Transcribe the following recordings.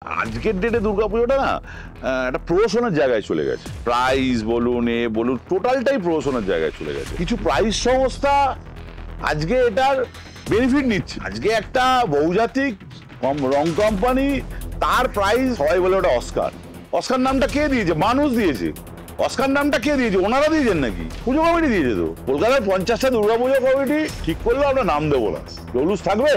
আজকের ডেটে দুর্গাপুজোটা না একটা প্রহসনের জায়গায় চলে গেছে। প্রাইস বলুন বলুন টোটালটাই প্রহসনের জায়গায় চলে গেছে। কিছু প্রাইস সংস্থা আজকে এটার বেনিফিট নিচ্ছে। আজকে একটা বহুজাতিক রং কোম্পানি, তার প্রাইস সবাই বলে ওটা অস্কার। অস্কার নামটা কে দিয়েছে? মানুষ দিয়েছে। অস্কার নামটা কে দিয়েছে? ওনারা দিয়েছেন নাকি? পুজো কমিটি দিয়েছে। তো কলকাতায় 50টা দুর্গাপুজো কমিটি ঠিক করলে আমরা নাম দেবো না, জলুস থাকবে।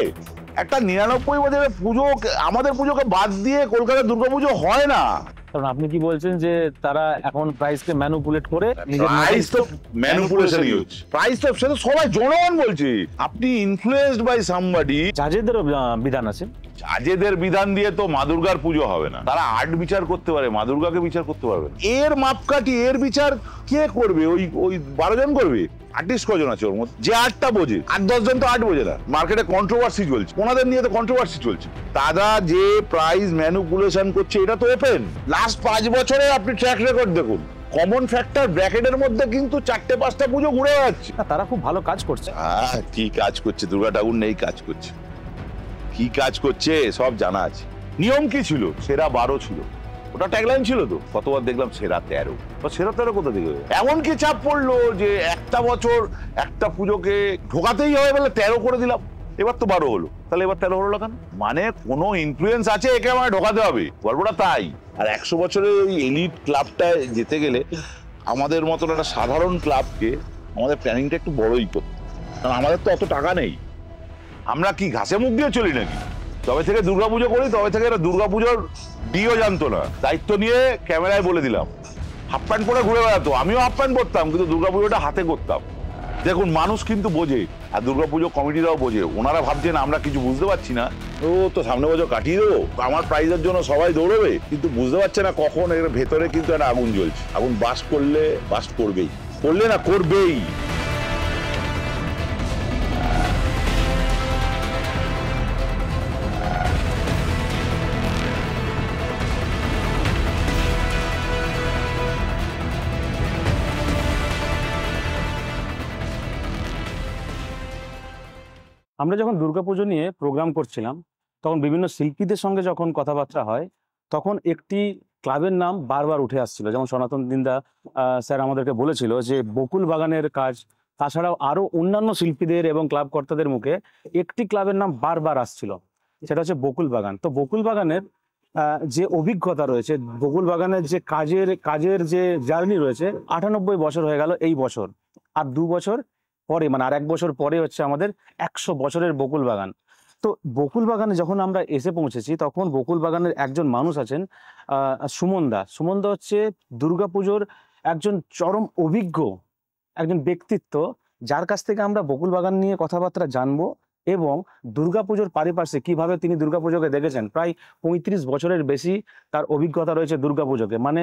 একটা 99 বছরের পুজো, আমাদের পুজোকে বাদ দিয়ে কলকাতার দুর্গাপুজো হয় না। কারণ আপনি কি বলছেন যে তারা এখন প্রাইসকে ম্যানিপুলেট করে প্রাইস তো ম্যানিপুলেশনই হচ্ছে। প্রাইস তো সেটা সবাই জনগণ বলছে। আপনি ইনফ্লুয়েন্সড বাই সামবডি। জাজেদেরও বিধান আছে। জাজেদের বিধান দিয়ে তো মা দুর্গার পুজো হবে না। তারা আর্ট বিচার করতে পারে, মা দুর্গাকে বিচার করতে পারবে না। এর মাপকাঠি, এর বিচার কে করবে? ওই 12 জন করবে? আর্টিস্ট কজন আছে ওর মধ্যে? যে আর্টটা বোঝে, 8-10 জন তো আর্ট বোঝে না। মার্কেটে কন্ট্রোভার্সি চলছে, ওনাদের নিয়ে তো কন্ট্রোভার্সি চলছে। তারা যে প্রাইস ম্যানিপুলেশন করছে এটা তো ওপেন। লাস্ট 5 বছরে আপনি ট্র্যাক রেকর্ড দেখুন, কমন ফ্যাক্টর ব্র্যাকেটের মধ্যে কিন্তু 4-5টা পুজো ঘুরে যাচ্ছে। তারা খুব ভালো কাজ করছে। কি কাজ করছে? দুর্গা ঠাকুর নেই কাজ করছে? কি কাজ করছে সব জানা আছে। নিয়ম কি ছিল? সেরা 12 ছিল, ওটা ট্যাগলাইন ছিল তো। কতবার দেখলাম সেরা 13। সেরা 13 কোথা থেকে? এমন কি চাপ পড়লো যে একটা বছর একটা পুজোকে ঢোকাতেই হবে বলে 13 করে দিলাম। এবার তো 12 হলো, তাহলে এবার 13 হলো কেন? মানে কোনো ইনফ্লুয়েন্স আছে, একে আমার ঢোকাতে হবে, গল্পটা তাই। আর 100 বছরের ওই এলিট ক্লাবটায় যেতে গেলে আমাদের মতন একটা সাধারণ ক্লাবকে আমাদের প্ল্যানিংটা একটু বড়ই করতে, কারণ আমাদের তো অত টাকা নেই। আমরা কি ঘাসে মুখ দিয়ে চলি নাকি? তবে থেকে দুর্গাপুজো করি, তবে থেকে এরা দুর্গাপুজোর ডিও জানতো না। দায়িত্ব নিয়ে ক্যামেরায় বলে দিলাম, হাফ প্যান্ট পরে ঘুরে বেড়াতো। আমিও হাফ প্যান্ট পরতাম, কিন্তু দুর্গাপুজোটা হাতে করতাম। দেখুন, মানুষ কিন্তু বোঝে, আর দুর্গাপুজো কমিটিরাও বোঝে। ওনারা ভাবছেন আমরা কিছু বুঝতে পারছি না, ও তো সামনে বছর কাটিয়ে দেবো, আমার প্রাইজের জন্য সবাই দৌড়বে, কিন্তু বুঝতে পারছে না কখন এর ভেতরে কিন্তু একটা আগুন জ্বলছে। আগুন বাস্ট করলে বাস্ট করবেই, করলে না করবেই। আমরা যখন দুর্গাপুজো নিয়ে প্রোগ্রাম করছিলাম, তখন বিভিন্ন শিল্পীদের সঙ্গে যখন কথাবার্তা হয়, তখন একটি ক্লাবের নাম বারবার উঠে আসছিল। যেমন সনাতন দিন্দা স্যার আমাদেরকে বলেছিল যে বকুল বাগানের কাজ, তাছাড়াও আরো অন্যান্য শিল্পীদের এবং ক্লাব কর্তাদের মুখে একটি ক্লাবের নাম বারবার আসছিল, সেটা হচ্ছে বকুল বাগান। তো বকুল বাগানের যে অভিজ্ঞতা রয়েছে, বকুল বাগানের যে কাজের যে জার্নি রয়েছে, 98 বছর হয়ে গেল এই বছর। আর 2 বছর পরে, মানে আর 1 বছর পরে হচ্ছে আমাদের 100 বছরের বকুল বাগান। তো বকুল বাগানে যখন আমরা এসে পৌঁছেছি, তখন বকুল বাগানের একজন মানুষ আছেন, সুমন দা হচ্ছে দুর্গাপুজোর একজন চরম অভিজ্ঞ একজন ব্যক্তিত্ব, যার কাছ থেকে আমরা বকুল বাগান নিয়ে কথাবার্তা জানবো এবং দুর্গাপুজোর পারিপার্শ্বিক কিভাবে তিনি দুর্গাপুজোকে দেখেছেন। প্রায় 35 বছরের বেশি তার অভিজ্ঞতা রয়েছে দুর্গাপুজোকে, মানে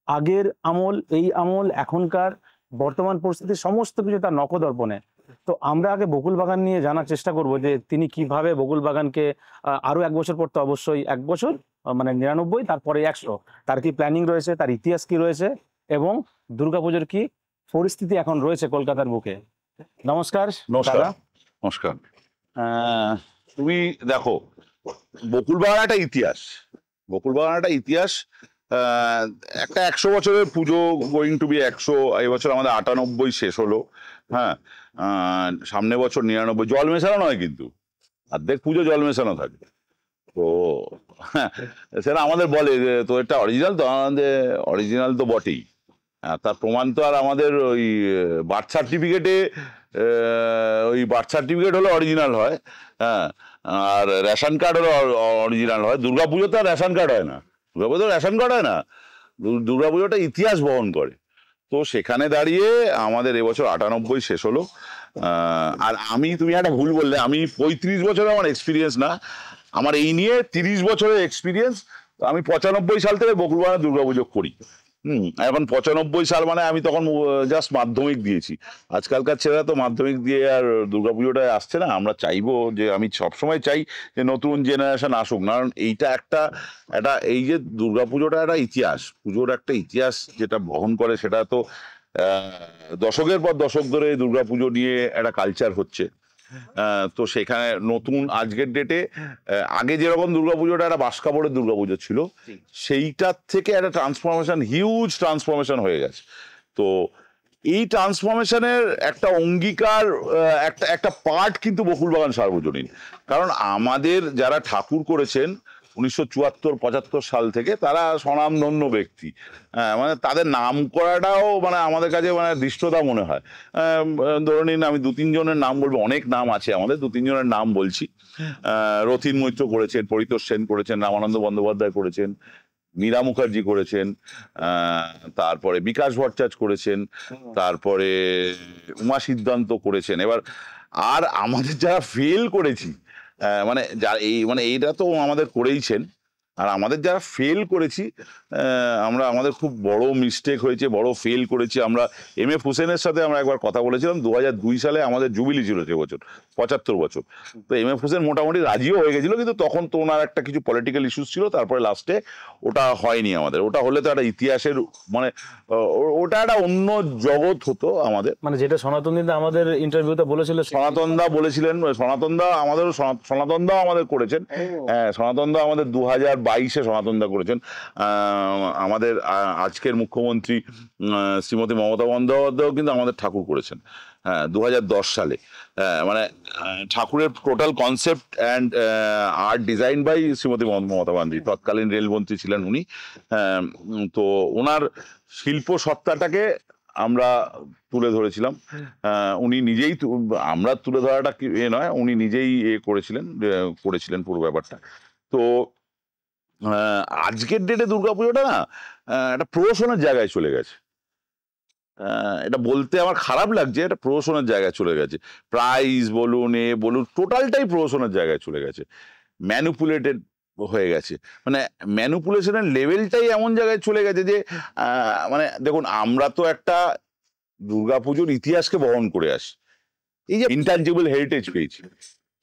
আগের আমল, এই আমল, এখনকার বর্তমান পরিস্থিতি, সমস্ত কিছু তার নখদর্পণে। তো আমরা আগে বকুল বাগান নিয়ে জানার চেষ্টা করব যে তিনি কিভাবে বকুল বাগানকে আরো 1 বছর পর, তো অবশ্যই 1 বছর, মানে 99, তারপরে 100, তার কি প্ল্যানিং রয়েছে, তার ইতিহাস কি রয়েছে, এবং দুর্গাপুজোর কি পরিস্থিতি এখন রয়েছে কলকাতার বুকে। নমস্কার। নমস্কার। তুমি দেখো, বকুল বাগান একটা ইতিহাস। বকুল বাগান একটা ইতিহাস। একটা 100 বছরের পুজো, গোয়িং টু বি 100। এই বছর আমাদের 98 শেষ হলো। হ্যাঁ, সামনে বছর 99। জল মেশানো নয় কিন্তু, অর্ধেক পুজো জল মেশানো থাকে। তো সেটা আমাদের বলে যে তো এটা অরিজিনাল, তো আমাদের অরিজিনাল তো বটেই। তার প্রমাণ তো আর আমাদের ওই বার্থ সার্টিফিকেটে, ওই বার্থ সার্টিফিকেট হলে অরিজিনাল হয়, হ্যাঁ, আর রেশন কার্ড হলে অরিজিনাল হয়। দুর্গাপুজো তো আর রেশন কার্ড হয় না, দুর্গাপুজো রেশন কার্ড হয় না, দুর্গাপুজোটা ইতিহাস বহন করে। তো সেখানে দাঁড়িয়ে আমাদের এবছর 98 শেষ হলো। আর তুমি একটা ভুল বললে, আমি 35 বছরের আমার এক্সপিরিয়েন্স না, আমার এই নিয়ে 30 বছরের এক্সপিরিয়েন্স। আমি 95 সাল থেকে বকুল বাগানে দুর্গাপুজো করি। এখন 95 সাল মানে আমি তখন জাস্ট মাধ্যমিক দিয়েছি। আজকালকার ছেলেরা তো মাধ্যমিক দিয়ে আর দুর্গাপুজোটায় আসছে না। আমরা চাইবো যে, আমি সবসময় চাই যে নতুন জেনারেশন আসুক, কারণ এইটা একটা এই যে দুর্গাপুজোটা একটা ইতিহাস, পুজোর একটা ইতিহাস যেটা বহন করে, সেটা তো দশকের পর দশক ধরে দুর্গাপুজো নিয়ে একটা কালচার হচ্ছে। তো সেখানে নতুন আজকের ডেটে আগে যেরকম দুর্গাপুজোটা একটা বাসকাপড়ের দুর্গাপুজো ছিল, সেইটার থেকে একটা ট্রান্সফরমেশন, হিউজ ট্রান্সফরমেশন হয়ে গেছে। তো এই ট্রান্সফরমেশনের একটা অঙ্গীকার, একটা একটা পার্ট কিন্তু বকুলবাগান সার্বজনীন। কারণ আমাদের যারা ঠাকুর করেছেন 1974-75 সাল থেকে, তারা স্বনামধন্য ব্যক্তি। মানে তাদের নাম করাটাও মানে আমাদের কাছে মানে দৃষ্টতা মনে হয়। ধরে নিন আমি 2-3 জনের নাম বলবো, অনেক নাম আছে আমাদের, 2-3 জনের নাম বলছি। রথীন মৈত্র করেছেন, পরিতোষ সেন করেছেন, রামানন্দ বন্দ্যোপাধ্যায় করেছেন, মীরা মুখার্জি করেছেন, তারপরে বিকাশ ভট্টাচার্য করেছেন, তারপরে উমা সিদ্ধান্ত করেছেন। এবার আর আমাদের যারা ফেল করেছি, মানে যারা এইটা তো আমাদের করেইছেন, আর আমাদের যারা ফেল করেছি, আমাদের খুব বড় মিস্টেক হয়েছে, বড় ফেল করেছি আমরা। এম.এফ. হোসেনের সাথে আমরা একবার কথা বলেছিলাম, 2002 সালে আমাদের জুবিলি ছিল সে বছর, 75 বছর। তো এম.এফ. হোসেন মোটামুটি রাজিও হয়ে গেছিল, কিন্তু তখন তো ওনার একটা কিছু পলিটিক্যাল ইস্যুস ছিল, তারপরে লাস্টে ওটা হয়নি আমাদের। ওটা হলে তো একটা ইতিহাসের মানে ওটা একটা অন্য জগৎ হতো আমাদের। মানে যেটা সনাতনীদা আমাদের ইন্টারভিউতে বলেছিল, সনাতনদা বলেছিলেন, সনাতনদা আমাদের করেছেন। হ্যাঁ, সনাতনদা আমাদের 2022-এ সনাতনদা করেছেন। আমাদের আজকের মুখ্যমন্ত্রী শ্রীমতী মমতা বন্দ্যোপাধ্যায়ও কিন্তু আমাদের ঠাকুর করেছেন, হ্যাঁ, 2010 সালে। মানে ঠাকুরের total concept and art design by Shrimati Mamata Bandyopadhyay, তৎকালীন রেলমন্ত্রী ছিলেন উনি। তো ওনার শিল্প সত্তাটাকে আমরা তুলে ধরেছিলাম। উনি নিজেই, আমরা তুলে ধরাটা নয়, উনি নিজেই করেছিলেন পুরো ব্যাপারটা। তো আজকের ডেটে দুর্গাপুজোটা না একটা প্রহসনের জায়গায় চলে গেছে। এটা বলতে আমার খারাপ লাগছে, এটা প্রহসনের জায়গায় চলে গেছে। প্রাইজ বলুন, টোটালটাই প্রহসনের জায়গায় চলে গেছে, ম্যানিপুলেটেড হয়ে গেছে। মানে ম্যানিপুলেশনের লেভেলটাই এমন জায়গায় চলে গেছে যে মানে দেখুন, আমরা তো একটা দুর্গাপুজোর ইতিহাসকে বহন করে আসি। এই যে ইনট্যাঞ্জিবল হেরিটেজ পেয়েছি,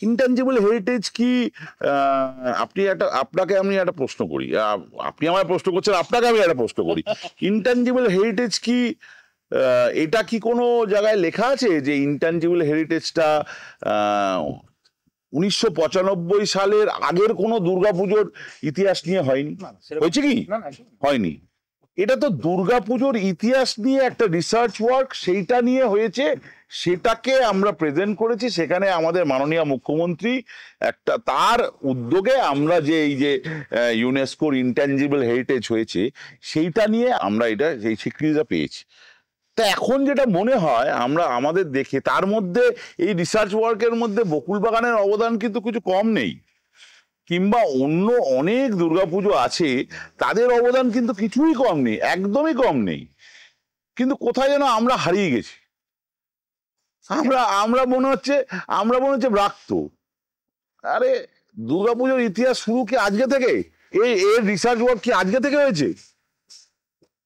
ইনট্যাঞ্জিবল হেরিটেজ কি? আপনাকে আমি একটা প্রশ্ন করি, আপনি আমায় প্রশ্ন করছেন, আপনাকে আমি একটা প্রশ্ন করি, ইনট্যাঞ্জিবল হেরিটেজ কি? এটা কি কোনো জায়গায় লেখা আছে যে ইনট্যাঞ্জিবল হেরিটেজটা 1995 সালের আগের কোনো দুর্গাপুজোর ইতিহাস নিয়ে হয়নি? হয়েছে কি? হয়নি। এটা তো দুর্গাপুজোর ইতিহাস নিয়ে একটা রিসার্চ ওয়ার্ক, সেইটা নিয়ে হয়েছে, সেটাকে আমরা প্রেজেন্ট করেছি। সেখানে আমাদের মাননীয় মুখ্যমন্ত্রী একটা তার উদ্যোগে আমরা যে এই যে ইউনেস্কোর ইনট্যাঞ্জিবল হেরিটেজ হয়েছে, সেইটা নিয়ে আমরা এই স্বীকৃতিটা পেয়েছি। তা এখন যেটা মনে হয় আমাদের দেখে, তার মধ্যে এই রিসার্চ ওয়ার্কের মধ্যে বকুলবাগানের অবদান কিন্তু কিছু কম নেই, কিংবা অন্য অনেক দুর্গাপুজো আছে তাদের অবদান কিন্তু কিছুই কম নেই, একদমই কম নেই। কিন্তু কোথায় যেন আমরা হারিয়ে গেছি। আমরা মনে হচ্ছে ব্রাত্য। আরে দুর্গাপুজোর ইতিহাস শুরু কি আজকে থেকে? এর রিসার্চ ওয়ার্ক কি আজকে থেকে হয়েছে?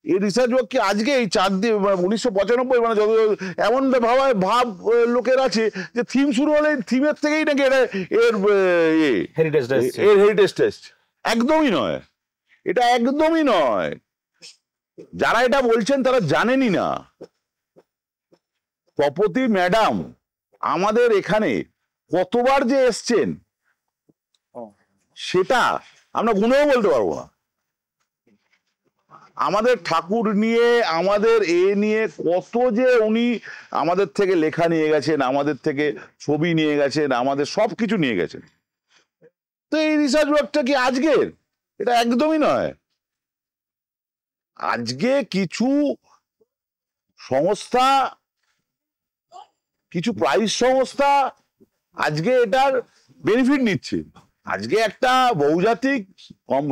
এই রিসার্চ ওয়ার্ক কি আজকে এই 4 দিন 1995 মানে এমন ভাব লোকের আছে যে থিম শুরু হলে থিমের থেকেই নাকি এর হেরিটেজ টেস্ট? একদমই নয়, এটা একদমই নয়। যারা এটা বলছেন তারা জানেনই না। তপতী ম্যাডাম আমাদের এখানে কতবার যে এসছেন সেটা আমরা গুনেও বলতে পারবো না। আমাদের ঠাকুর নিয়ে, আমাদের নিয়ে কত যে উনি আমাদের থেকে লেখা নিয়ে গেছেন, আমাদের থেকে ছবি নিয়ে গেছেন, আমাদের সব কিছু নিয়ে গেছেন। তো এই রিসার্চ ওয়ার্কটা কি আজকের? এটা একদমই নয়। আজকে কিছু সংস্থা, কিছু প্রাইজ সংস্থা আজকে এটার বেনিফিট নিচ্ছে। আজকে একটা বহুজাতিক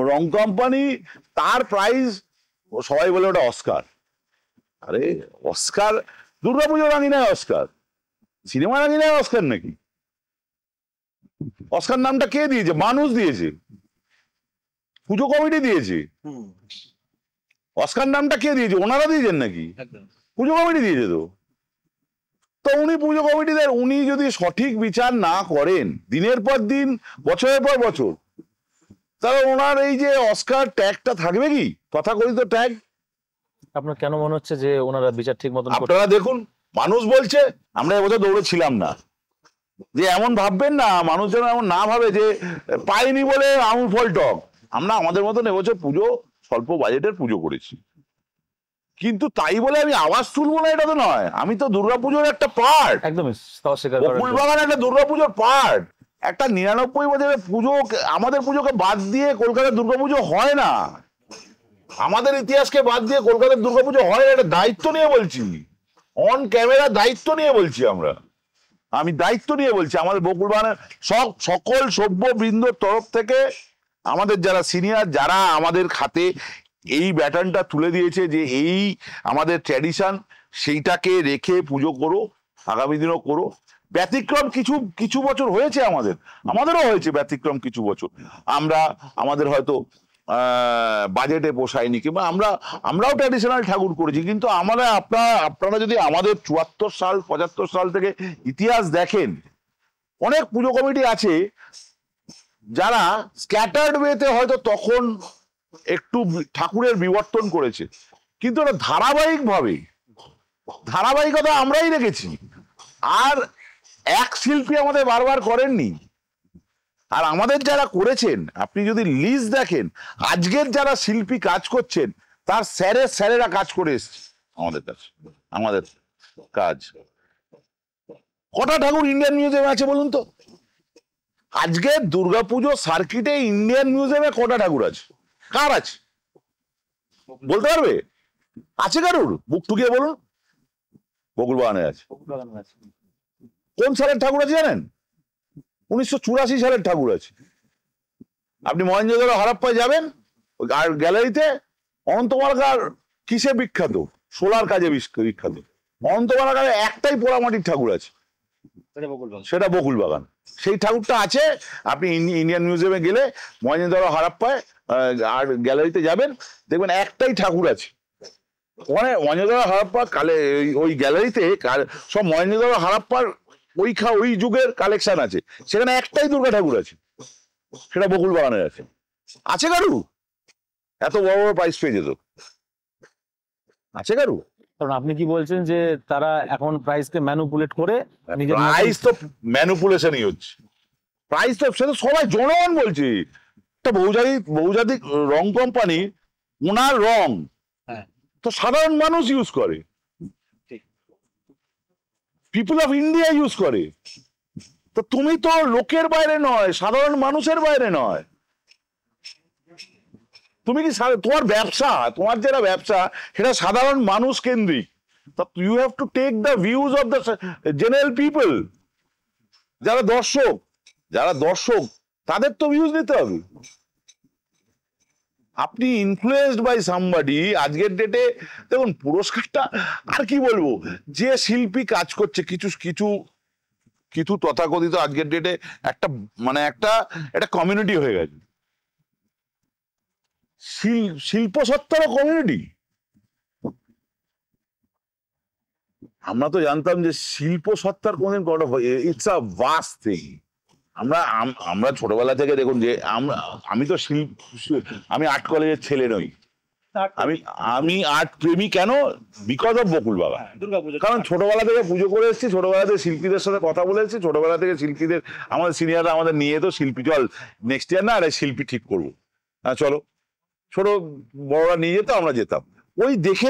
রং কোম্পানি, তার প্রাইজ সবাই বলে ওটা অস্কার। আরে অস্কার দুর্গাপুজোর রাঙিনায় অস্কার, সিনেমা রাঙিনায় অস্কার নাকি? অস্কার নামটা কে দিয়েছে? মানুষ দিয়েছে, পুজো কমিটি দিয়েছে। অস্কার নামটা কে দিয়েছে? ওনারা দিয়েছেন নাকি? পুজো কমিটি দিয়েছে। তো উনি পুজো কমিটিদের, উনি যদি সঠিক বিচার না করেন দিনের পর দিন, বছরের পর বছর, তাহলে ওনার এই যে অস্কার ট্যাগটা থাকবে কি? তথাকথিত ট্যাগ। আপনার কেন মনে হচ্ছে যে ওনারা বিচার ঠিক মতন? আপনারা দেখুন, মানুষ বলছে আমরা এবছর দৌড়ে ছিলাম না, যে এমন ভাববেন না, মানুষ যেন এমন না ভাবে যে পাইনি বলে আঙুল ফল টক। আমরা আমাদের মতন এবছর পুজো স্বল্প বাজেটের পুজো করেছি, কিন্তু তাই বলে আমি আওয়াজ তুলবো না এটা তো নয়। আমি তো দুর্গাপুজোর একটা পার্ট, একদমই অস্বীকার করার বকুল বাগান একটা দুর্গাপুজোর পার্ট। একটা 99 বছরের পুজো, আমাদের পুজোকে বাদ দিয়ে কলকাতার দুর্গাপুজো হয় না, আমাদের ইতিহাসকে বাদ দিয়ে কলকাতার দুর্গাপুজো হয় না। এটা দায়িত্ব নিয়ে বলছি, অন ক্যামেরা দায়িত্ব নিয়ে বলছি আমরা, আমি দায়িত্ব নিয়ে বলছি। আমাদের বকুল বাগানের সকল সভ্য বৃন্দর তরফ থেকে আমাদের যারা সিনিয়র, যারা আমাদের খাতে এই ব্যাটনটা তুলে দিয়েছে যে এই আমাদের ট্র্যাডিশন, সেইটাকে রেখে পুজো করো, আগামী দিনও করো। ব্যতিক্রম কিছু কিছু বছর হয়েছে, আমাদেরও হয়েছে ব্যতিক্রম কিছু বছর। আমাদের হয়তো বাজেটে পোষায়নি, কিংবা আমরাও ট্র্যাডিশনাল ঠাকুর করেছি, কিন্তু আপনারা যদি আমাদের 74 সাল 75 সাল থেকে ইতিহাস দেখেন, অনেক পুজো কমিটি আছে যারা স্ক্যাটার্ড ওয়েতে হয়তো তখন একটু ঠাকুরের বিবর্তন করেছে, কিন্তু ওটা ধারাবাহিকতা আমরাই রেখেছি। আর এক শিল্পী আমাদের বারবার করেননি। আর আমাদের যারা করেছেন, আপনি যদি লিস্ট দেখেন, আজকের যারা শিল্পী কাজ করছেন তার স্যারেরা কাজ করে এসছে আমাদের কাছে। আমাদের কাজ কটা ঠাকুর ইন্ডিয়ান মিউজিয়ামে আছে বলুন তো? আজকে দুর্গাপুজো সার্কিটে ইন্ডিয়ান মিউজিয়ামে কটা ঠাকুর আছে? কার আছে বলতে পারবে? আছে কারুর? বুক টুকিয়ে বলুন। বকুল বাগানে আছে। কোন সালের ঠাকুর আছে জানেন? 1984 সালের ঠাকুর আছে। আপনি মহেঞ্জোদারো হারাপ্পায় যাবেন, আর গ্যালারিতে অনন্তমালাকার কিসে বিখ্যাত? সোলার কাজে বিখ্যাত। অনন্তমালাকার একটাই পোড়ামাটির ঠাকুর আছে, সেটা বকুল বাগান। সেই ঠাকুরটা আছে। আপনি ইন্ডিয়ান মিউজিয়ামে গেলে মহেঞ্জোদারো হারাপ্পায় আর গ্যালারিতে যাবেন, দেখবেন একটাই ঠাকুর আছে। মহেঞ্জোদারো হারাপ্পা ওই গ্যালারিতে সব মহেঞ্জোদারো হারাপ্পার ওই যুগের কালেকশন আছে, সেখানে একটাই দুর্গা ঠাকুর আছে, সেটা বকুল বাগানের আছে। আছে কারু? এত বড় বড় প্রাইস পেয়ে যেত। আছে কারু? কারণ আপনি কি বলছেন যে তারা এখন প্রাইসকে ম্যানুপুলেট করে নিজের প্রাইস তো ম্যানুপুলেশনই হচ্ছে। প্রাইস তো সে তো সবাই জনগণ বলছে। একটা বহুজাতিক রং কোম্পানি, ওনার রং তো সাধারণ মানুষ ইউজ করে, পিপল অফ ইন্ডিয়া ইউজ করে। তো তুমি তো লোকের বাইরে নয়, সাধারণ মানুষের বাইরে নয়। তুমি কি তোমার ব্যবসা, তোমার যেটা ব্যবসা সেটা সাধারণ মানুষ কেন্দ্রিক। You have to take the views of the general people. যারা দর্শক তাদের তো ভিউজ নিতে হবে। আপনি ইনফ্লুয়েন্সড বাই সামবাডি। আজকের ডেটে দেখুন পুরস্কারটা আর কি বলবো, যে শিল্পী কাজ করছে, কিছু তথাকথিত আজকের ডেটে একটা কমিউনিটি হয়ে গেছে, শিল্প সত্তারও কমিউনিটি। আমরা তো জানতাম যে শিল্প সত্তার কোনদিন ইটস আ ভাস্ট থিং। আমরা ছোটবেলা থেকে দেখুন যে আমি আর্ট কলেজের ছেলে নই, আমি আর্ট প্রেমী। কেন? বিকজ অফ বকুল বাগান। কারণ ছোটবেলা থেকে পুজো করে এসেছি, ছোটবেলা থেকে শিল্পীদের সাথে কথা বলে এসেছি, ছোটবেলা থেকে শিল্পীদের আমাদের সিনিয়ররা আমাদের নিয়ে যেত, শিল্পী চল নেক্সট ইয়ার না আরে শিল্পী ঠিক করবো, হ্যাঁ চলো। ছোট বড়রা নিয়ে যেত, আমরা যেতাম। ওই দেখে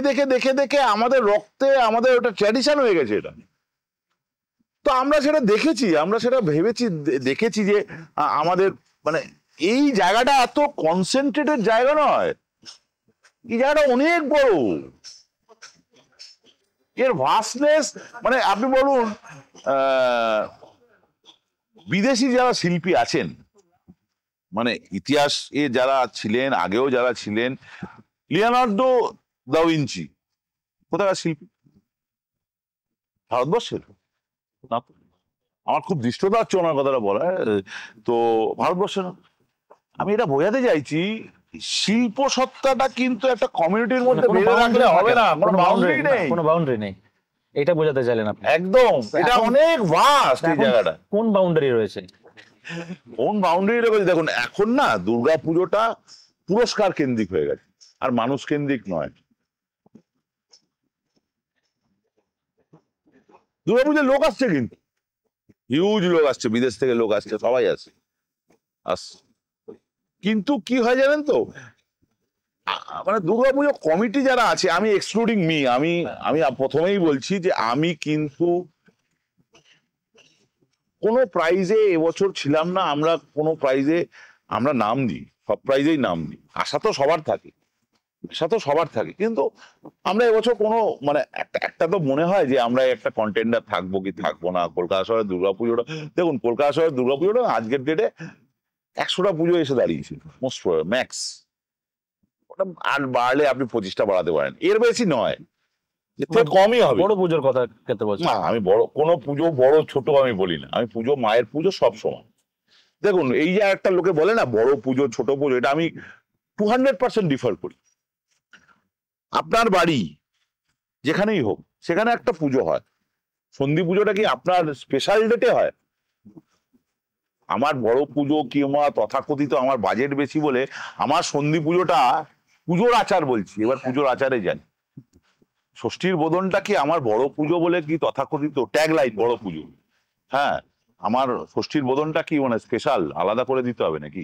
দেখে আমাদের রক্তে আমাদের ওটা ট্র্যাডিশন হয়ে গেছে এটা। তো আমরা সেটা দেখেছি, আমরা সেটা দেখেছি যে আমাদের মানে এই জায়গাটা এত কনসেন্ট্রেটেড জায়গা নয়, এই জায়গাটা অনেক বড়। এর ভাস্টনেস মানে আপনি বলুন, বিদেশি যারা শিল্পী আছেন, মানে ইতিহাসে যারা ছিলেন, আগেও যারা ছিলেন, লিওনার্দো দা ভিঞ্চি কোথাকার শিল্পী? ভারতবর্ষের। আমার খুব দৃষ্টতা হচ্ছে ওনার কথাটা বলা, তো ভারতবর্ষে না। আমি এটা বোঝাতে চাইছি, শিল্প সত্তাটা কিন্তু একটা কমিউনিটির মধ্যে বেঁধে রাখলে হবে না, কোনো বাউন্ডারি নেই। এটা বোঝাতে চাইলেন আপনি? একদম, এটা অনেক ভাস্ট এই জায়গাটা। কোন বাউন্ডারি রয়েছে? দেখুন এখন না দুর্গা পুজোটা পুরস্কার কেন্দ্রিক হয়ে গেছে, আর মানুষ কেন্দ্রিক নয়। দুর্গা পুজোর লোক আসছে কিন্তু হিউজ লোক আসছে, বিদেশ থেকে লোক আসছে, সবাই আসছে। কিন্তু কি হয় জানেন তো, মানে দুর্গাপুজো কমিটি যারা আছে, আমি এক্সক্লুডিং মি, আমি আমি প্রথমেই বলছি যে আমি কিন্তু কোনো প্রাইজে এবছর ছিলাম না। আমরা কোনো প্রাইজে আমরা নাম দিই, সব প্রাইজেই নাম দিই, আশা তো সবার থাকে, আশা তো সবার থাকে, কিন্তু আমরা এবছর কোনো মানে একটা তো মনে হয় যে আমরা একটা কন্টেন্ডার থাকবো কি থাকবো না। কলকাতা শহরের দুর্গাপুজোটা দেখুন, কলকাতা শহরের দুর্গাপুজোটা আজকের ডেটে 100টা পুজো এসে দাঁড়িয়েছে মোস্ট ম্যাক্স। ওটা আর বাড়লে আপনি 25টা বাড়াতে পারেন, এর বেশি নয়, এর থেকে কমই হবে। বড় পুজোর কথা ক্ষেত্রে বলছি না, আমি বড় কোনো পুজো বড় ছোট আমি বলি না, আমি পুজো মায়ের পুজো সব সময়। দেখুন, এই যে একটা লোকে বলে না বড় পুজো ছোট পুজো, এটা আমি 200% ডিফার করি। আপনার বাড়ি যেখানেই হোক সেখানে একটা পুজো হয়, সন্ধি পুজোটা কি আপনার স্পেশাল ডেটে হয়? আমার বড় পুজো কিংবা তথাকথিত আমার বাজেট বেশি বলে আমার সন্ধি পুজোটা, পুজোর আচার বলছি, এবার পুজোর আচারে যান, ষষ্ঠীর বোধনটা কি আমার বড় পুজো বলে কি তথাকথিত ট্যাগলাইন বড় পুজো, হ্যাঁ, আমার ষষ্ঠীর বোধনটা কি মানে স্পেশাল আলাদা করে দিতে হবে নাকি?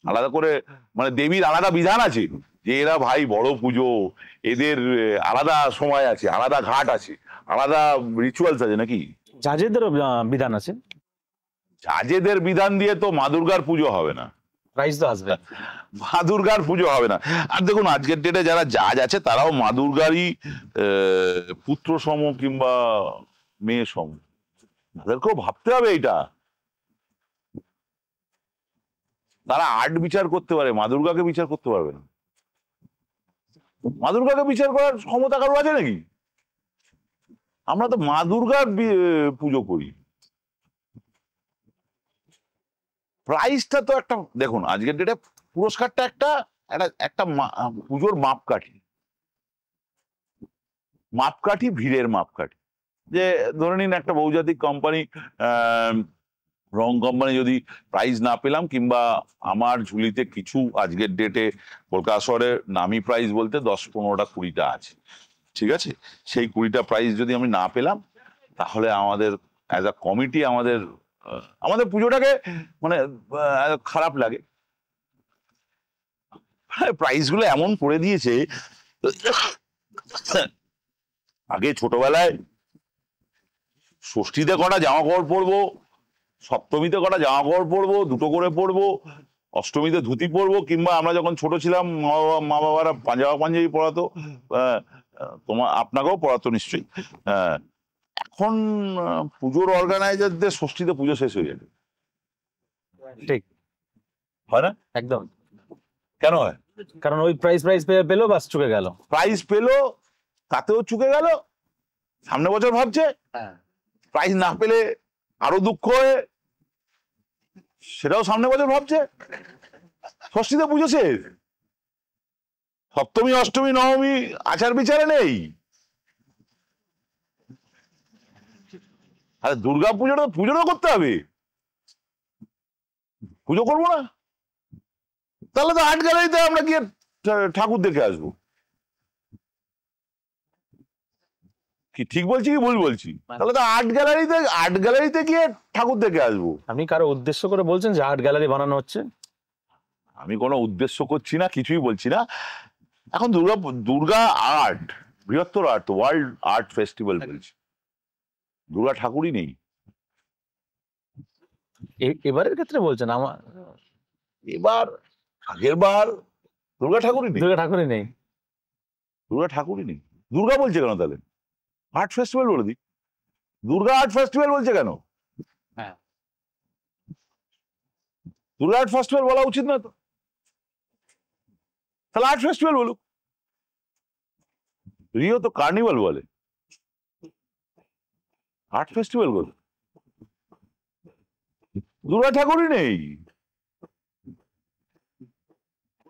আলাদা করে মানে দেবীর আলাদা বিধান আছে যে এরা ভাই বড় পুজো, এদের আলাদা সময় আছে, আলাদা ঘাট আছে, আলাদা রিচুয়ালস আছে নাকি? জাজেদেরও বিধান আছে। জাজেদের বিধান দিয়ে তো মা দুর্গার পুজো হবে না, প্রাইজ তো আসবে, মা দুর্গার পুজো হবে না। আর দেখুন, আজকের ডেটে যারা জাজ আছে তারাও মা দুর্গারই পুত্র সম কিংবা মেয়ে সম, তাদেরকেও ভাবতে হবে এইটা। তারা আর্ট বিচার করতে পারে, মা দুর্গাকে বিচার করতে পারবে না। মা দুর্গাকে বিচার করার ক্ষমতা কারো আছে নাকি? আমরা তো মা দুর্গার পুজো করি। প্রাইসটা তো একটা দেখুন, আজকের ডেটে পুরস্কারটা একটা একটা একটা পুজোর মাপকাঠি, মাপকাঠি ভিড়ের মাপকাঠি। যে ধরে নিন একটা বহুজাতিক কোম্পানি, রং কোম্পানি, যদি প্রাইজ না পেলাম কিংবা আমার ঝুলিতে কিছু আজকের ডেটে কলকাতা শহরে নামি প্রাইজ বলতে 10-15টা 20টা আছে, ঠিক আছে, সেই 20টা প্রাইজ যদি আমি না পেলাম, তাহলে আমাদের অ্যাজ আ কমিটি আমাদের আমাদের পুজোটাকে মানে খারাপ লাগে। প্রাইজ গুলো এমন করে দিয়েছে, আগে ছোটবেলায় ষষ্ঠীতে কটা জামা কাপড় পরবো, সপ্তমীতে কটা জামা কাপড় পরবো, দুটো করে পরবো, অষ্টমীতে ধুতি পরবো, কিংবা আমরা যখন ছোট ছিলাম মা বাবারা পাঞ্জাবা পাঞ্জাবি পরাতো, আপনাকেও পরাতো নিশ্চয়ই। এখন পুজোর অর্গানাইজারদের ষষ্ঠীতে পুজো শেষ হয়ে যাবে, ঠিক হয় না? একদম। কেন হয়? কারণ ওই প্রাইজ পেলো, বাস চুকে গেল, প্রাইজ পেলো তাতেও চুকে গেল, সামনে বছর ভাবছে, প্রাইজ না পেলে আরো দুঃখ হয়ে সেটাও সামনে বছর ভাবছে। ষষ্ঠীতে পুজো শেষ, সপ্তমী অষ্টমী নবমী আচার বিচারে নেই। আরে দুর্গা পুজোটা করতে হবে, পুজো করবো না? তাহলে তো আর্ট গ্যালারিতে আমরা গিয়ে ঠাকুর দেখে আসবো। কি ঠিক বলছি কি ভুল বলছি? তাহলে তো আর্ট গ্যালারিতে গিয়ে ঠাকুর দেখে আসবো। আপনি কারো উদ্দেশ্য করে বলছেন যে আর্ট গ্যালারি বানানো হচ্ছে? আমি কোনো উদ্দেশ্য করছি না, কিছুই বলছি না। এখন দুর্গা আর্ট, বৃহত্তর আর্ট, ওয়ার্ল্ড আর্ট ফেস্টিভ্যাল বলছি, দুর্গা ঠাকুরই নেই। এবারের ক্ষেত্রে বলছেন? আমার এবার আগের বার দুর্গা ঠাকুরই নেই, দুর্গা ঠাকুরই নেই, দুর্গা ঠাকুরই নেই। দুর্গা বলছে কেন তাহলে? আর্ট ফেস্টিভ্যাল বলে দিই, দুর্গা আর্ট ফেস্টিভ্যাল বলছে কেন? হ্যাঁ, দুর্গা আর্ট ফেস্টিভ্যাল বলা উচিত না তো? তাহলে আর্ট ফেস্টিভ্যাল বলুক। রিও তো কার্নিভাল বলে, আর্ট ফেস্টিভ্যাল বল, দুর্গা ঠাকুরই নেই।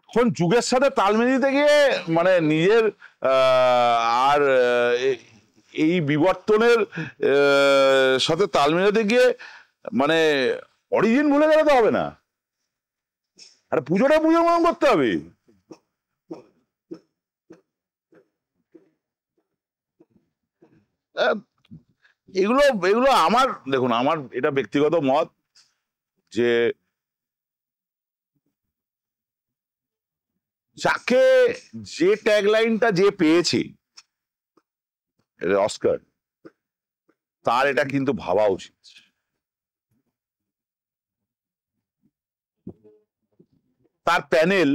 এখন যুগের সাথে তাল মিলিয়ে গিয়ে মানে নিজের আর এই বিবর্তনের সাথে তাল মিলাতে গিয়ে মানে অরিজিন ভুলে গেলে তো হবে না। আরে পুজোটা পুজোর মতন করতে হবে। এগুলো এগুলো আমার, দেখুন আমার এটা ব্যক্তিগত মত যে যাকে যে ট্যাগলাইনটা যে পেয়েছে অস্কার, তার এটা কিন্তু ভাবা উচিত। তার প্যানেল,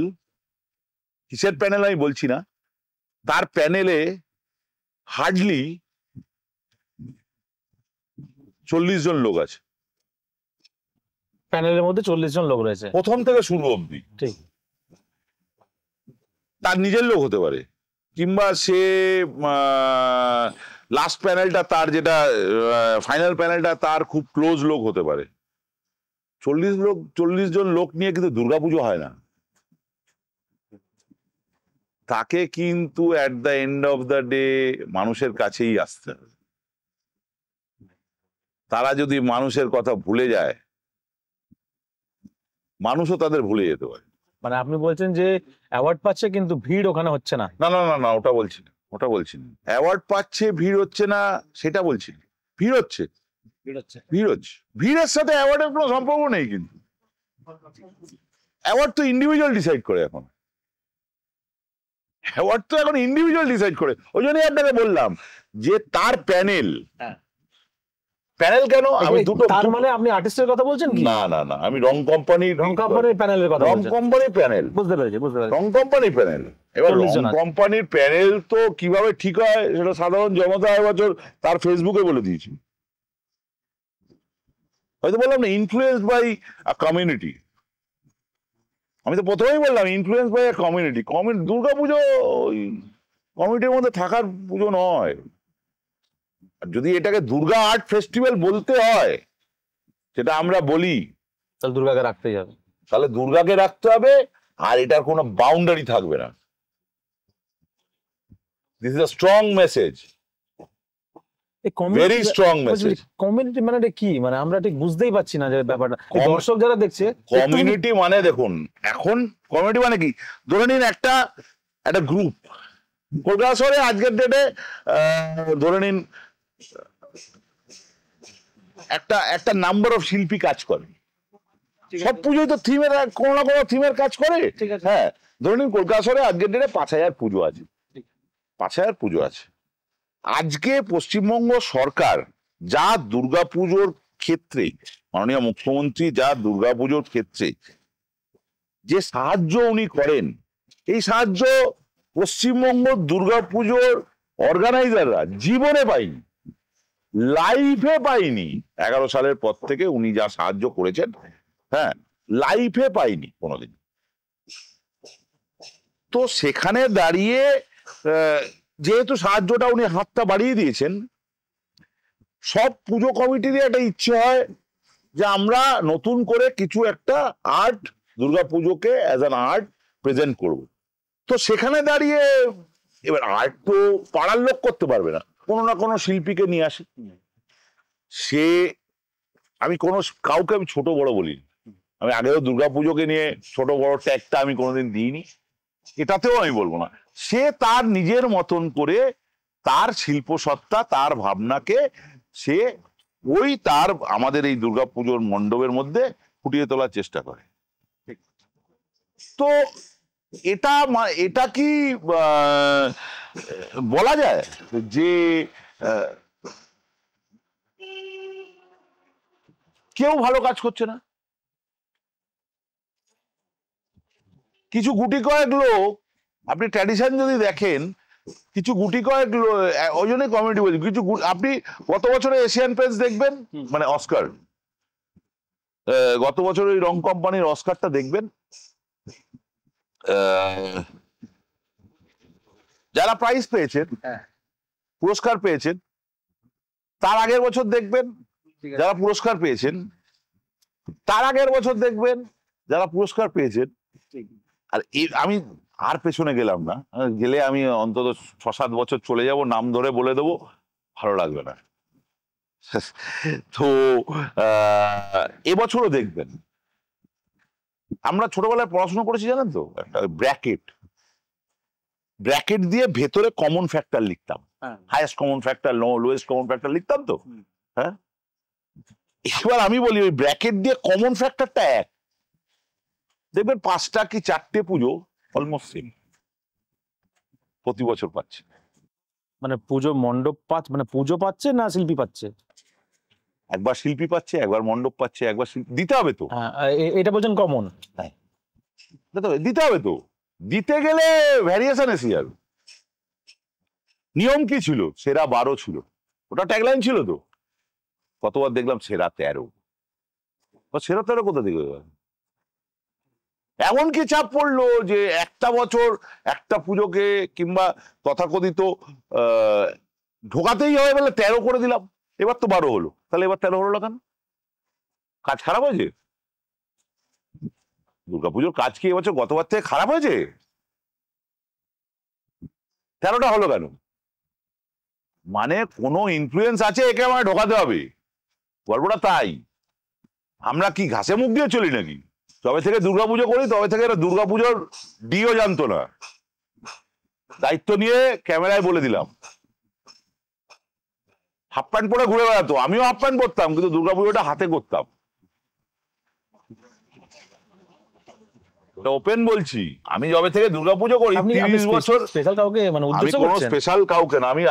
কিসের প্যানেল আমি বলছি না, তার প্যানেলে হার্ডলি 40 জন লোক আছে। প্যানেলের মধ্যে 40 জন লোক রয়েছে প্রথম থেকে শুরু অবধি। ঠিক। তার নিজের লোক হতে পারে, কিংবা সে লাস্ট প্যানেলটা তার, যেটা ফাইনাল প্যানেলটা তার খুব ক্লোজ লোক হতে পারে। 40 জন লোক নিয়ে কিন্তু দুর্গাপুজো হয় না। তাকে কিন্তু at the end of the day মানুষের কাছেই আসতে হবে। তারা যদি মানুষের কথা ভুলে যায়, মানুষও তাদের ভুলে যেতে পারে। মানে আপনি বলছেন যে অ্যাওয়ার্ড পাচ্ছে কিন্তু ভিড় ওখানে হচ্ছে না? না না না না, ওটা বলছি না, ওটা বলছি না। অ্যাওয়ার্ড পাচ্ছে ভিড় হচ্ছে না সেটা বলছি না। ভিড় হচ্ছে, ভিড় হচ্ছে। ভিড়ের সাথে অ্যাওয়ার্ডের কোনো সম্পর্ক নেই। কিন্তু অ্যাওয়ার্ড তো ইন্ডিভিজুয়াল ডিসাইড করে এখন। অ্যাওয়ার্ড তো এখন ইন্ডিভিজুয়াল ডিসাইড করে। ওই জন্যই আপনাকে বললাম যে তার প্যানেল, প্যানেল কেন আমি দুটো, তার মানে আপনি আর্টিস্টের কথা বলছেন কি? না না না, আমি রং কোম্পানির প্যানেলের কথা রং বলছেন। কোম্পানির প্যানেল, বুঝতে পেরেছি রং কোম্পানির প্যানেল। এবার 40 রং জন আছে। কোম্পানির প্যানেল তো কিভাবে ঠিক হয় সেটা সাধারণ জনতা এবছর তার ফেসবুকে বলে দিয়েছি। হয়তো বললাম না, ইনফ্লুয়েন্স বাই আ কমিউনিটি। আমি তো প্রথমেই বললাম influence by a community. Durga Puja কমিটির মধ্যে থাকার পুজো নয়। আর যদি এটাকে দুর্গা আর্ট ফেস্টিভ্যাল বলতে হয়, সেটা আমরা বলি, তাহলে দুর্গাকে রাখতেই হবে। তাহলে দুর্গাকে রাখতে হবে, আর এটার কোনো বাউন্ডারি থাকবে না। This is a strong message, very strong message. Community মানে কি? মানে আমরা ঠিক বুঝতেই পারছি না যে ব্যাপারটা। দর্শক যারা দেখছে, কমিউনিটি মানে দেখুন, এখন কমিউনিটি মানে কি, ধরে নিন একটা গ্রুপ কলকাতা শহরে আজকের ডেটে, ধরে নিন একটা নাম্বার অফ শিল্পী কাজ করে। সব পুজোই তো থিমের, কোনো না কোনো থিমের কাজ করে। হ্যাঁ, ধরে নিন কলকাতা শহরে আজকের ডেটে 5000 পুজো আছে, 5000 পুজো আছে। আজকে পশ্চিমবঙ্গ সরকার যা দুর্গাপুজোর ক্ষেত্রে, মাননীয় মুখ্যমন্ত্রী যা দুর্গাপুজোর ক্ষেত্রে যে সাহায্য উনি করেন, এই সাহায্য পশ্চিমবঙ্গ দুর্গাপুজোর অর্গানাইজাররা জীবনে পায়নি, লাইফে পাইনি। 11 সালের পর থেকে উনি যা সাহায্য করেছেন, হ্যাঁ, লাইফে পাইনি কোনোদিন। তো সেখানে দাঁড়িয়ে যেহেতু সাহায্যটা উনি হাতটা বাড়িয়ে দিয়েছেন, সব পুজো কমিটিরই একটা ইচ্ছে হয় যে আমরা নতুন করে কিছু একটা আর্ট, দুর্গাপুজোকে অ্যাজ অ্যান আর্ট প্রেজেন্ট করব। তো সেখানে দাঁড়িয়ে এবার আর্ট তো পাড়ার লোক করতে পারবে না, কোনো না কোনো শিল্পীকে নিয়ে আসে। সে, আমি কাউকে আমি ছোট বড় বলি, আমি আগেও দুর্গাপুজোকে নিয়ে ছোট বড় ট্যাগটা আমি কোনোদিন দিইনি, এটাতেও আমি বলবো না। সে তার নিজের মতন করে তার শিল্পসত্তা, তার ভাবনাকে সে তার আমাদের এই দুর্গাপুজোর মণ্ডপের মধ্যে ফুটিয়ে তোলার চেষ্টা করে। তো এটা কি বলা যায় যে কেউ ভালো কাজ করছে না? কিছু গুটি কয়েক লোক, আপনি ট্র্যাডিশন যদি দেখেন, কিছু গুটি কয়েক লোক, ওই জন্যই কমিউনিটি বলছি, কিছু আপনি গত বছরে এশিয়ান পেন্টস দেখবেন, মানে অস্কার, গত বছর ওই রং কোম্পানির অস্কারটা দেখবেন, যারা প্রাইজ পেয়েছেন, পুরস্কার পেয়েছেন, তার আগের বছর দেখবেন যারা পুরস্কার পেয়েছেন, তার আগের বছর দেখবেন যারা পুরস্কার পেয়েছেন। আর আমি আর পেছনে গেলাম না, গেলে আমি অন্তত 6-7 বছর চলে যাব, নাম ধরে বলে দেবো, ভালো লাগবে না। তো এবছরও দেখবেন, আমরা ছোটবেলায় পড়াশোনা করেছি জানেন তো, একটা ব্র্যাকেট দিয়ে ভেতরে কমন ফ্যাক্টর লিখতাম। Highest common factor, lowest common factor লিখতাম তো। হ্যাঁ, এবার আমি বলি ওই ব্র্যাকেট দিয়ে কমন ফ্যাক্টরটা এক, দেখবেন 5টা কি 4টে পুজো অলমোস্ট সেম প্রতি বছর পাচ্ছে। মানে পুজো মণ্ডপ মানে পুজো পাচ্ছে না শিল্পী পাচ্ছে? একবার শিল্পী পাচ্ছে, একবার মণ্ডপ পাচ্ছে, একবার দিতে হবে তো। এটা বলছেন কমন, দিতে হবে তো। দিতে গেলে ভ্যারিয়েশন এসে যাবে। নিয়ম কি ছিল? সেরা 12 ছিল, ওটা ট্যাগলাইন ছিল তো। কতবার দেখলাম সেরা 13। সেরা 13 কোথা থেকে? এমন কি চাপ পড়লো যে একটা বছর একটা পুজোকে কিংবা তথাকথিত ঢোকাতেই হবে বলে 13 করে দিলাম। এবার তো 12 হলো, তাহলে এবার 13 হলো কেন? কাজ খারাপ হয়েছে? দুর্গাপুজোর কাজ কি এবছর গতবার থেকে খারাপ হয়েছে? 13টা হলো কেন? মানে কোনো ইনফ্লুয়েন্স আছে, একে আমায় ঢোকাতে হবে, গল্পটা তাই। আমরা কি ঘাসে মুখ দিয়ে চলি নাকি? তবে থেকে দুর্গাপুজো করি, তবে থেকে এরা দুর্গাপুজোর ডিও জানতো না। দায়িত্ব নিয়ে ক্যামেরায় বলে দিলাম। হাফ প্যান্ট পরে ঘুরে বেড়াতো, আমিও হাফ প্যান্ট পরতাম, কিন্তু দুর্গাপুজোটা হাতে করতাম। ওপেন বলছি, আমি যবে থেকে দুর্গাপুজো করি 30 বছর। স্পেশাল কাউকে মানে উদ্দেশ্য করছেন? কোনো স্পেশাল কাউকে না, আমি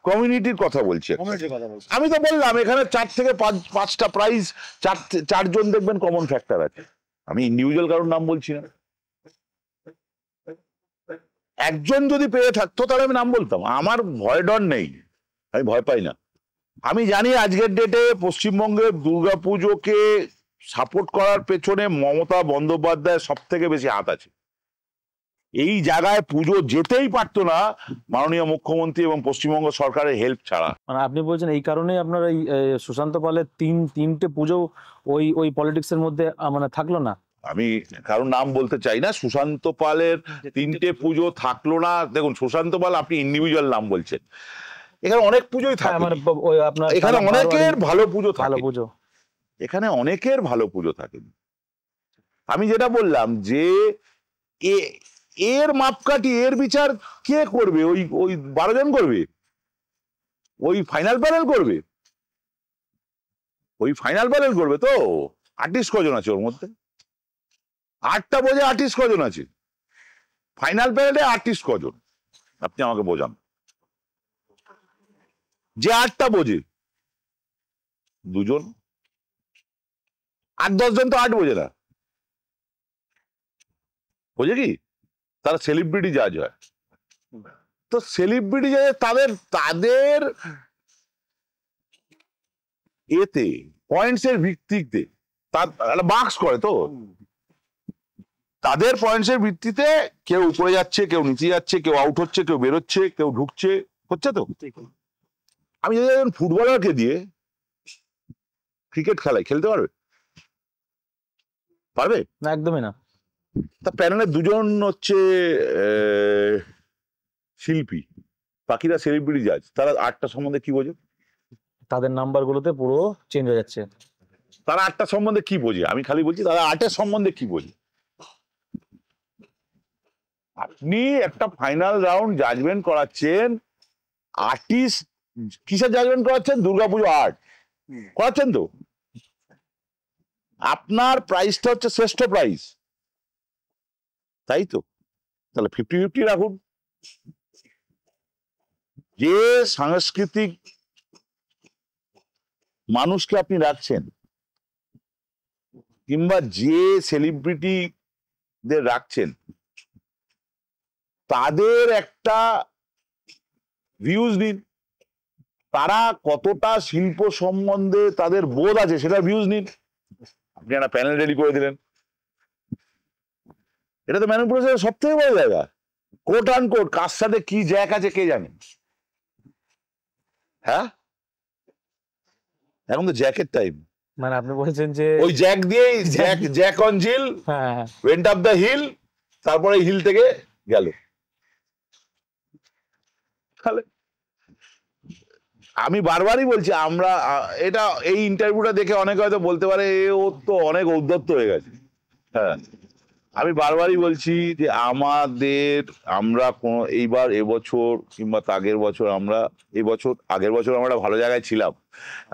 কমিউনিটির কথা বলছি। আমি তো বললাম এখানে 4 থেকে 5টা প্রাইজ, 4 জন দেখবেন কমন ফ্যাক্টর আছে। আমি ইন্ডিভিজুয়াল কারোর নাম বলছি না। একজন যদি পেয়ে থাকতো তাহলে আমি নাম বলতাম, আমার ভয় ডর নেই, আমি ভয় পাই না। আমি জানি আজকের ডেটে পশ্চিমবঙ্গের দুর্গাপুজোকে সাপোর্ট করার পেছনে মমতা বন্দ্যোপাধ্যায় সব থেকে বেশি হাত আছে। এই জায়গায় পুজো যেতেই পারতো না মাননীয় মুখ্যমন্ত্রী এবং পশ্চিমবঙ্গ সরকারের হেল্প ছাড়া। মানে আপনি বলছেন এই কারণে আপনার এই সুশান্ত পালের তিনটে পুজো ওই পলিটিক্স এর মধ্যে মানে থাকলো না? আমি কারণ নাম বলতে চাই না। সুশান্ত পালের 3টে পুজো থাকলো না। দেখুন, সুশান্ত পাল আপনি ইন্ডিভিজুয়াল নাম বলছেন, এখানে অনেক পুজোই থাকে, এখানে অনেকের ভালো পুজো থাকে, এখানে অনেকের ভালো পুজো থাকে। আমি যেটা বললাম যে এর মাপকাঠি, এর বিচার কে করবে? ওই 12 জন করবে? ওই ফাইনাল প্যানেল করবে? ওই ফাইনাল প্যানেল করবে তো? আর্টিস্ট কজন আছে ওর মধ্যে? 8টা বোঝে আর্টিস্ট কজন আছে? ফাইনাল প্যানেলে আর্টিস্ট কজন আপনি আমাকে বোঝান। যে 8টা বোঝে 2 জন, 8-10 জন তো 8 বোঝে না। বোঝে কি? তারা সেলিব্রিটি জাজ হয়। তো সেলিব্রিটি জাজ তাদের এতে পয়েন্টসের ভিত্তিতে তার মার্কস করে তো, তাদের পয়েন্টসের ভিত্তিতে কেউ উপরে যাচ্ছে, কেউ নিচে যাচ্ছে, কেউ আউট হচ্ছে, কেউ বেরোচ্ছে, কেউ ঢুকছে, হচ্ছে তো। আমি যদি ফুটবলারকে দিয়ে ক্রিকেট খেলতে পারবে? পারবে না, একদমই না। তা প্যানেলে 2 জন হচ্ছে শিল্পী, বাকিরা সেলিব্রিটি জাজ। তারা 8টা সম্বন্ধে কি বোঝে? তাদের নাম্বার গুলোতে পুরো চেঞ্জ হয়ে যাচ্ছে। তারা 8টা সম্বন্ধে কি বোঝে? আমি খালি বলছি তারা 8-এর সম্বন্ধে কি বোঝে। আপনি একটা ফাইনাল রাউন্ড জাজমেন্ট করাচ্ছেন, আর্টিস্ট কিসের জাজমেন্ট করাচ্ছেন? দুর্গাপুজো আর্ট করাচ্ছেন তো। আপনার প্রাইসটা হচ্ছে শ্রেষ্ঠ প্রাইস, তাই তো? তাহলে 50-50 রাখুন। যে সাংস্কৃতিক মানুষকে আপনি রাখছেন কিংবা যে সেলিব্রিটিদের রাখছেন, তাদের একটা ভিউজ নিন। তারা কতটা শিল্প সম্বন্ধে তাদের বোধ আছে সেটা ভিউজ নিন। আপনি একটা প্যানেল রেডি করে দিলেন, এটা তো ম্যানিপুলেশনের সব থেকে বড় জায়গা। কোট আন কোট কার সাথে কি জ্যাক আছে কে জানে? হ্যাঁ, এখন তো জ্যাকের টাইম। মানে আপনি বলছেন যে ওই জ্যাক দিয়ে Jack and Jill, went up the hill, তারপরে হিল থেকে গেল। আমি বারবারই বলছি, আমরা এটা এই ইন্টারভিউটা দেখে অনেকে হয়তো বলতে পারে ও তো অনেক ঔদ্ধত্য হয়ে গেছে। হ্যাঁ, আমি বারবারই বলছি যে আমরা কোনো এবছর কিংবা আগের বছর আগের বছর আমরা একটা ভালো জায়গায় ছিলাম,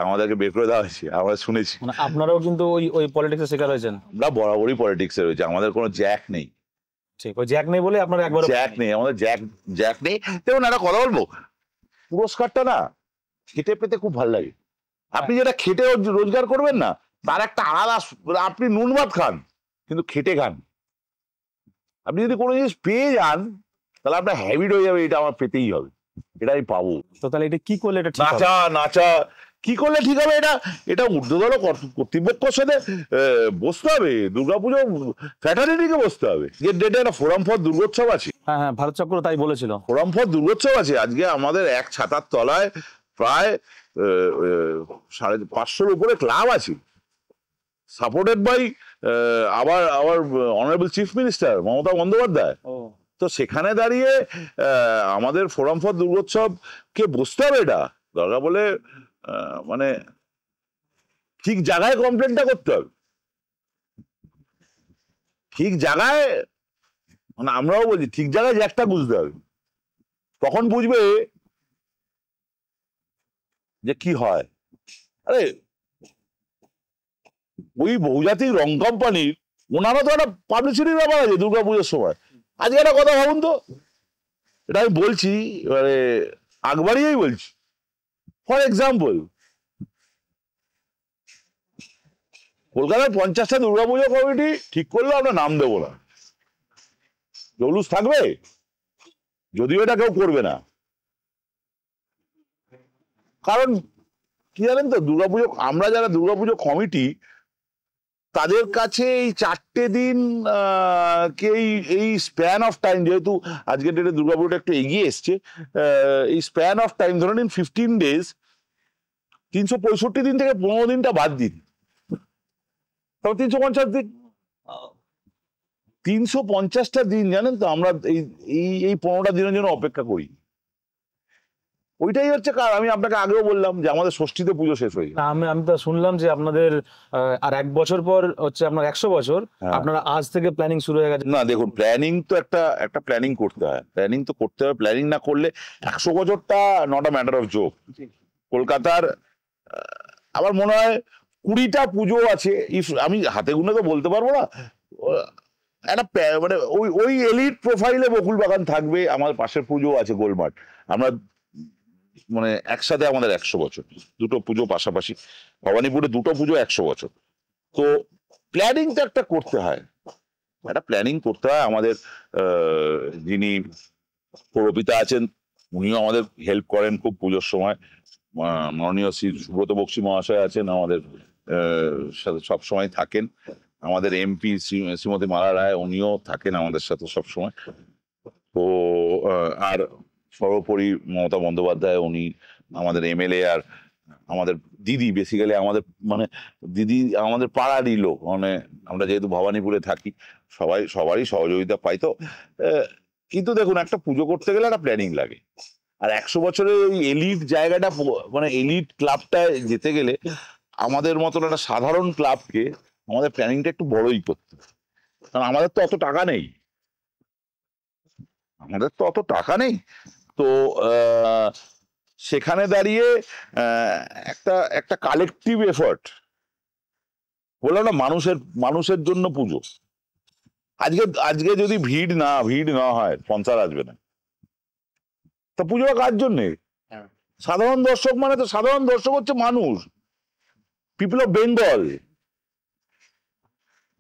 আমাদেরকে বের করে দেওয়া হয়েছে, আমরা শুনেছি। মানে আপনারাও কিন্তু ওই ওই পলিটিক্সের শিকার হয়েছেন। আমরা বরাবরই পলিটিক্সে রয়েছে, আমাদের কোনো জ্যাক নেই। ঠিক, ওই জ্যাক নেই বলে আপনারা একবার জ্যাক নেই, আমাদের জ্যাক নেই। দেখুন একটা কথা বলবো, পুরস্কারটা না খেটে পেতে খুব ভালো লাগে। আপনি যেটা খেটে রোজগার করবেন না, তার একটা আলাদা, আপনি নুন ভাত খান কিন্তু খেটে খান। আপনি যদি কোনো জিনিস পেয়ে যান তাহলে আপনার হ্যাবিট হয়ে যাবে, এটা আমার পেতেই হবে, এটা আমি পাবো। তো তাহলে এটা কি করলে এটা ঠিক হবে? নাচা কি করলে ঠিক হবে? এটা ঊর্ধ্বতন কর্তৃপক্ষের সাথে বসতে হবে, দুর্গাপুজো ফ্যাটার্নিটিকে বসতে হবে। যে ডেটে একটা ফোরাম ফর দুর্গোৎসব আছে। হ্যাঁ হ্যাঁ, ভারত চক্র তাই বলেছিল, ফোরাম ফর দুর্গোৎসব আছে। আজকে আমাদের এক ছাতার তলায় প্রায় 550-র উপরে ক্লাব আছে, supported by our honourable chief minister Mamata Bandyopadhyay. তো সেখানে দাঁড়িয়ে আমাদের ফোরাম ফর দুর্গোৎসব কে বসতে হবে, এটা দরকার বলে মানে ঠিক জায়গায় কমপ্লেনটা করতে হবে, ঠিক জায়গায়, মানে আমরাও বলছি ঠিক জায়গায় জ্যাকটা বুঝতে হবে, তখন বুঝবে যে কি হয়। আরে ওই বহুজাতিক রং কোম্পানির ওনারা তো একটা পাবলিসিটির ব্যাপার আছে দুর্গাপুজোর সময়। আজকে একটা কথা ভাবুন তো, এটা আমি বলছি এবারে আগবাড়িয়েই বলছি। ফর এক্সাম্পল, কলকাতার 50টা দুর্গাপুজো কমিটি ঠিক করলেও আমরা নাম দেবো না, জৌলুস থাকবে, যদিও এটা কেউ করবে না। কারণ কি জানেন তো, দুর্গাপুজো, আমরা যারা দুর্গাপুজো কমিটি, তাদের কাছে এই 4টে দিন এই স্প্যান অফ টাইম, যেহেতু আজকের ডেটে দুর্গাপুজোটা একটু এগিয়ে এসছে, এই স্প্যান অফ টাইম ধরে নিন 15 ডেজ, 365 দিন থেকে 15 দিনটা বাদ দিন, তবে 350 দিন, 350টা দিন জানেন তো আমরা এই 15টা দিনের জন্য অপেক্ষা করি। ওইটাই হচ্ছে কারণ। আমি আপনাকে আগেও বললাম যে আমাদের ষষ্ঠীতে পুজো শেষ হয়ে যায়। আমি তো শুনলাম যে আপনাদের আর 1 বছর পর হচ্ছে আপনার 100 বছর, আপনারা আজ থেকে প্ল্যানিং শুরু হয়ে গেছে। না দেখুন, প্ল্যানিং তো একটা প্ল্যানিং করতে হয়, প্ল্যানিং তো করতে হবে। প্ল্যানিং না করলে 100 বছরটা not a matter of joke. কলকাতার আমার মনে হয় 20টা পুজো আছে, আমি হাতে গুনে তো বলতে পারবো না, একটা মানে ওই এলিট প্রোফাইলে বকুলবাগান থাকবে। আমার পাশের পুজো আছে গোলমাঠ, আমরা মানে একসাথে আমাদের 100 বছর, দুটো পুজো পাশাপাশি, ভবানীপুরে দুটো পুজো 100 বছর। তো প্ল্যানিং তো একটা করতে হয়, একটা প্ল্যানিং করতে হয়। আমাদের যিনি পৌরপিতা আছেন, উনিও আমাদের হেল্প করেন খুব পুজোর সময়। মাননীয় শ্রী সুব্রত বক্সী মহাশয় আছেন, আমাদের সাথে সবসময় থাকেন। আমাদের এমপি শ্রীমতী মালা রায়, উনিও থাকেন আমাদের সাথে সবসময়। তো আর সর্বোপরি মমতা বন্দ্যোপাধ্যায়, উনি আমাদের এমএলএ, আর আমাদের দিদি, বেসিক্যালি আমাদের মানে দিদি আমাদের পাড়ারই লোক, মানে আমরা যেহেতু ভবানীপুরে থাকি, সবারই সহযোগিতা পাই। তো কিন্তু দেখুন, একটা পুজো করতে গেলে একটা প্ল্যানিং লাগে। আর 100 বছরের ওই এলিট জায়গাটা, মানে এলিট ক্লাবটায় যেতে গেলে আমাদের মতন একটা সাধারণ ক্লাবকে আমাদের প্ল্যানিংটা একটু বড়ই করতে, কারণ আমাদের তো অত টাকা নেই, তো সেখানে দাঁড়িয়ে একটা কালেকটিভ এফর্ট, বললাম না, মানুষের জন্য পুজো। আজকে যদি ভিড় না হয়, স্পন্সর আসবে না, তা পুজো কার জন্যে? সাধারণ দর্শক, মানে তো সাধারণ দর্শক হচ্ছে মানুষ, পিপল অফ বেঙ্গল,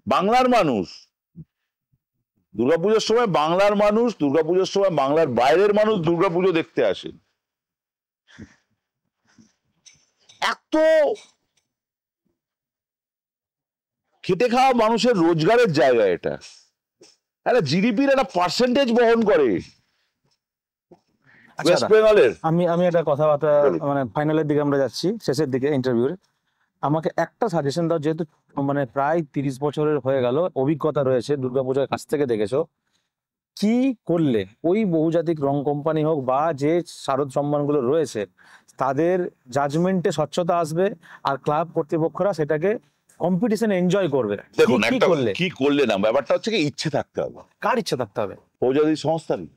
বাংলার মানুষ। দুর্গাপুজোর সময় বাংলার মানুষ, দুর্গাপুজোর সময় বাংলার বাইরের মানুষ দুর্গাপুজো দেখতে আসে। এত খেটে খাওয়া মানুষের রোজগারের জায়গা, এটা একটা জিডিপির একটা পার্সেন্টেজ বহন করে ওয়েস্ট বেঙ্গলের। আমি একটা কথাবার্তা, মানে ফাইনালের দিকে আমরা যাচ্ছি, শেষের দিকে ইন্টারভিউর। আমাকে একটা সাজেশন দাও, যেহেতু মানে প্রায় 30 বছরের হয়ে গেল অভিজ্ঞতা রয়েছে, দুর্গাপূজার কাছ থেকে দেখেছো, কি করলে ওই বহুজাতিক রং কোম্পানি হোক বা যে শারদ সম্মানগুলো রয়েছে, তাদের জাজমেন্টে স্বচ্ছতা আসবে, আর ক্লাব কর্তৃপক্ষরা সেটাকে কম্পিটিশন এনজয় করবে। দেখুন কি একটা করলে, কি করলে না, ব্যাপারটা হচ্ছে কি ইচ্ছে থাকতে হবে। কার ইচ্ছা থাকতে হবে? ফৌজাদি সংস্থারই।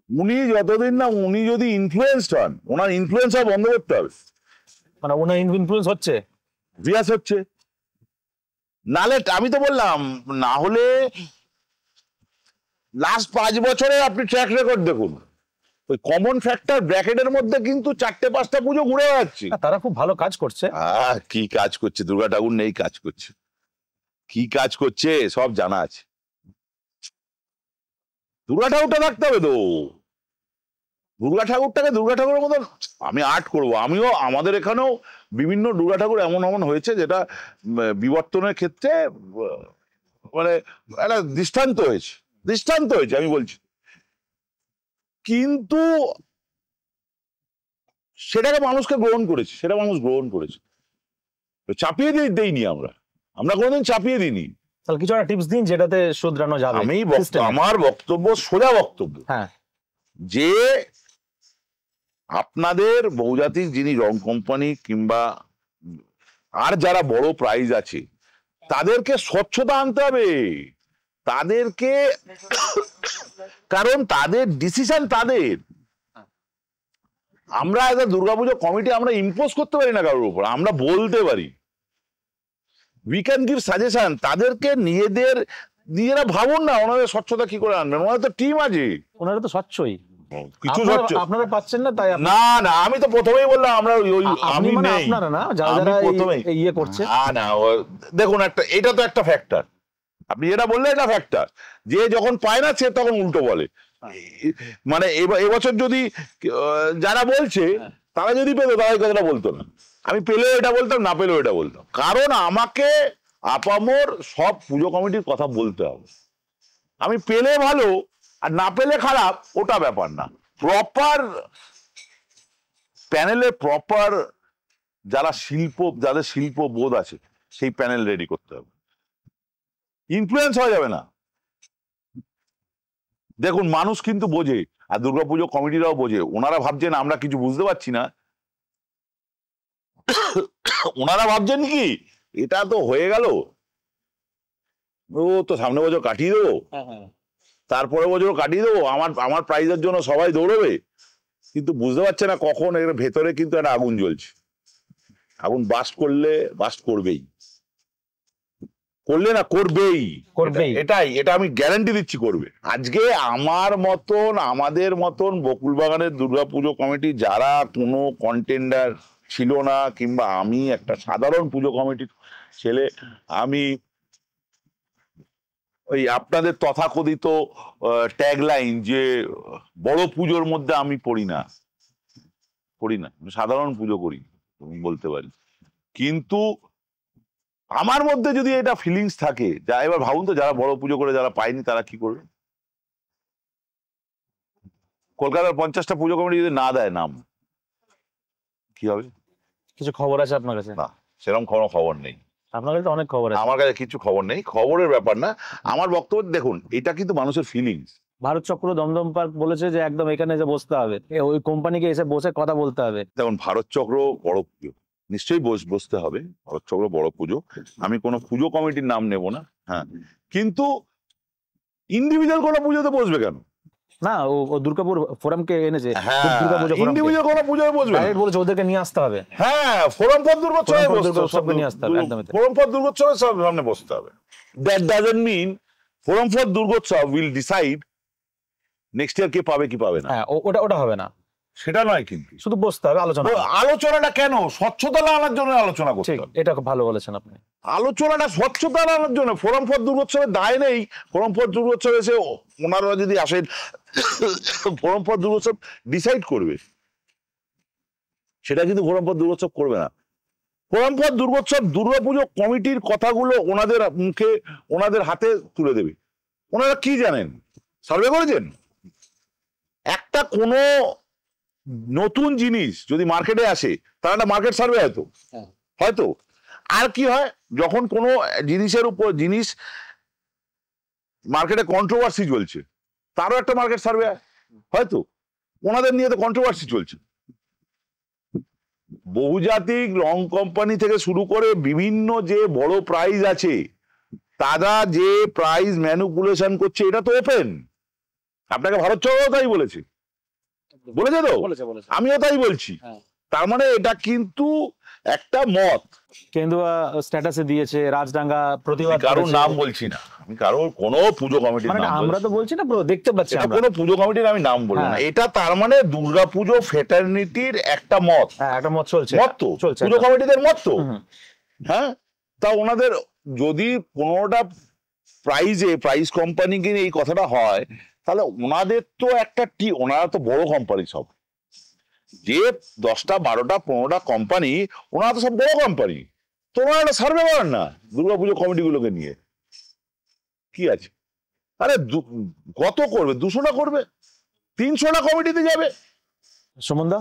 উনি যতদিন না উনি যদি ইনফ্লুয়েন্সড হন, ওনার ইনফ্লুয়েন্সার বন্ধ করতে হবে। মানে ওনার ইনফ্লুয়েন্স হচ্ছে, বিয়াস হচ্ছে। নালে আমি তো বললাম, না হলে লাস্ট 5 বছরে আপনি ট্র্যাক রেকর্ড দেখুন, ওই কমন ফ্যাক্টর ব্র্যাকেটের মধ্যে কিন্তু 4-5টা পুজো ঘুরে যাচ্ছে। তারা খুব ভালো কাজ করছে। কি কাজ করছে? দুর্গা ঠাকুর নেই কাজ করছে, কি কাজ করছে সব জানা আছে। দুর্গা ঠাকুরটা থাকতে হবে তো, দুর্গা ঠাকুরটাকে দুর্গা ঠাকুরের মতো আমি আর্ট করবো। আমিও আমাদের এখানেও বিভিন্ন দুর্গা ঠাকুর এমন এমন হয়েছে যেটা বিবর্তনের ক্ষেত্রে মানে একটা দৃষ্টান্ত হয়েছে, দৃষ্টান্ত হয়েছে আমি বলছি। কিন্তু সেটাকে মানুষকে গ্রহণ করেছে, সেটা মানুষ গ্রহণ করেছে, চাপিয়ে দেইনি আমরা, আমরা কোনোদিন চাপিয়ে দিইনি। তাহলে কিছু একটা টিপস দিন যেটাতে শুধরানো যাবে। আমার বক্তব্য সোজা বক্তব্য, হ্যাঁ, যে আপনাদের বহুজাতিক যিনি রং কোম্পানি কিংবা আর যারা বড় প্রাইজ আছে তাদেরকে স্বচ্ছতা আনতে হবে, তাদেরকে, কারণ তাদের ডিসিশন তাদের। আমরা এজ এ দুর্গাপুজো কমিটি আমরা ইম্পোজ করতে পারি না কারোর উপর, আমরা বলতে পারি, উই ক্যান গিভ সাজেশন। তাদেরকে নিজেরা ভাবুন না ওনাদের স্বচ্ছতা কি করে আনবেন, ওনাদের তো টিম আছে, ওনারা তো স্বচ্ছই। কিছু স্বচ্ছ আপনারা পাচ্ছেন না তাই না। না আমি তো প্রথমেই বললাম আমরা আমি নেই, আপনারা না, যারা প্রথমেই ইয়ে করছে না। দেখুন একটা, এটা তো একটা ফ্যাক্টর, আপনি যেটা বললেন এটা ফ্যাক্টর, যে যখন পায় না সে তখন উল্টো বলে। মানে এবছর যদি যারা বলছে তারা যদি পেতো তারা এই কথাটা বলতো না, আমি পেলেও এটা বলতাম, না পেলেও এটা বলতাম, কারণ আমাকে আপামর সব পুজো কমিটির কথা বলতে হবে। আমি পেলে ভালো আর না পেলে খারাপ ওটা ব্যাপার না, প্রপার প্যানেলে প্রপার যাদের শিল্প বোধ আছে সেই প্যানেল রেডি করতে হবে, ইনফ্লুয়েন্স হওয়া যাবে না। দেখুন মানুষ কিন্তু বোঝে, আর দুর্গাপুজো কমিটিরাও বোঝে। ওনারা ভাবছেন আমরা কিছু বুঝতে পারছি না, ওনারা ভাবছেন কি এটা তো হয়ে গেল, ও তো সামনে বছর কাটিয়ে দেবো, তারপরে বছর কাটিয়ে দেবো, আমার প্রাইজের জন্য সবাই দৌড়বে। কিন্তু বুঝতে পারছে না কখন এর ভেতরে কিন্তু একটা আগুন জ্বলছে, আগুন বাস্ট করলে বাস্ট করবেই, করলে না করবেই, এটা আমি গ্যারান্টি দিচ্ছি করবে। আজকে আমাদের মতন বকুলবাগানের দুর্গাপুজো কমিটি যারা কোনো কন্টেন্ডার ছিল না, কিংবা আমি একটা সাধারণ পুজো কমিটির ছেলে, আমি ওই আপনাদের তথাকথিত ট্যাগলাইন যে বড় পুজোর মধ্যে আমি পড়ি না, সাধারণ পুজো করি বলতে পারি। কিন্তু আমার মধ্যে যদি এটা ফিলিংস থাকে, যা এবার ভাবুন তো যারা বড় পুজো করে যারা পায়নি তারা কি করবে? কলকাতার 50টা পুজো কমিটি যদি না দেয় নাম, কি হবে? কিছু খবর আছে আপনার কাছে? না, সেরকম কোনো খবর নেই। আপনার কাছে অনেক খবর আছে। আমার কাছে কিছু খবর নেই, খবরের ব্যাপার না। আমার বক্তব্য দেখুন, এটা কিন্তু মানুষের ফিলিংস। ভারত চক্র দমদম পার্ক বলেছে যে একদম এখানে এসে বসতে হবে, ওই কোম্পানিকে এসে বসে কথা বলতে হবে। দেখুন ভারত চক্র বড় পুজো, নিশ্চয়ই বসতে হবে, ভারত চক্র বড় পুজো, আমি কোনো পুজো কমিটির নাম নেব না, হ্যাঁ, কিন্তু ইন্ডিভিজুয়াল কোনো পুজোতে বসবে কেন? না, ও দুর্গাপুর ফোরামকে এনেছে, হ্যাঁ, ইন্ডিভিজুয়াল কোনো পুজোয় বসবে না, বলেছে ওদেরকে নিয়ে আসতে হবে। হ্যাঁ, ফোরাম ফর দুর্গোৎসবে নিয়ে আসতে হবে, একদম ফোরাম ফর দুর্গোৎসবের সামনে বসতে হবে। That doesn't mean forum for Durgotsav will decide next year কে পাবে কি পাবে না। হ্যাঁ, ওটা হবে না, সেটা নয়, কিন্তু শুধু বসতে হবে, আলোচনাটা কেন স্বচ্ছতা আনার জন্য আলোচনা করতে হবে। এটা খুব ভালো বলেছেন আপনি, আলোচনাটা স্বচ্ছতা আনার জন্য। ফোরাম ফর দুর্গোৎসবের দায় নেই, ফোরাম ফর দুর্গোৎসব এসে ওনারা যদি আসেন ফোরাম ফর দুর্গোৎসব ডিসাইড করবে, সেটা কিন্তু ফোরাম ফর দুর্গোৎসব করবে না। ফোরাম ফর দুর্গোৎসব দুর্গাপুজো কমিটির কথাগুলো ওনাদের মুখে ওনাদের হাতে তুলে দেবে। ওনারা কি জানেন? সার্ভে করেছেন? একটা কোনো নতুন জিনিস যদি মার্কেটে আসে তার একটা মার্কেট সার্ভে হয়তো। আর কি হয়, যখন কোনো জিনিসের উপর জিনিস মার্কেটে কন্ট্রোভার্সি চলছে, তারও একটা মার্কেট সার্ভে হয়তো। ওনাদের নিয়ে তো কন্ট্রোভার্সি চলছে, বহুজাতিক রং কোম্পানি থেকে শুরু করে বিভিন্ন যে বড় প্রাইজ আছে, তারা যে প্রাইজ ম্যানিপুলেশন করছে, এটা তো ওপেন। আপনাকে ভারত চক্রও তাই বলেছে তো, আমিও তাই বলছি। তার মানে এটা কিন্তু একটা মত। কেন্দুয়া স্ট্যাটাসে দিয়েছে, রাজডাঙ্গা প্রতিবাদ কারোর করেছে। নাম বলছি না আমি, কারোর কোনো পুজো কমিটির মানে নাম আমরা তো বলছি না, দেখতে পাচ্ছি এটা আমরা। কোনো পুজো কমিটির আমি নাম বলবো না। এটা তার মানে দুর্গাপুজো ফ্রেটার্নিটির একটা মত। হ্যাঁ, একটা মত চলছে, মত তো চলছে পুজো একটা। কমিটিদের মত তো। হ্যাঁ, তা ওনাদের যদি 15টা প্রাইজ কোম্পানিকে নিয়ে এই কথাটা হয়, তাহলে ওনাদের তো একটা ওনারা তো বড় কোম্পানি সব, যে 10টা 12টা 15টা কোম্পানি, ওনারা তো সব বড় কোম্পানি। তো ওনারা একটা সার্ভে করেন না দুর্গাপুজো কমিটিগুলোকে নিয়ে, কি আছে? আরে কত করবে? 200টা করবে, 300টা কমিটিতে যাবে। সুমনদা,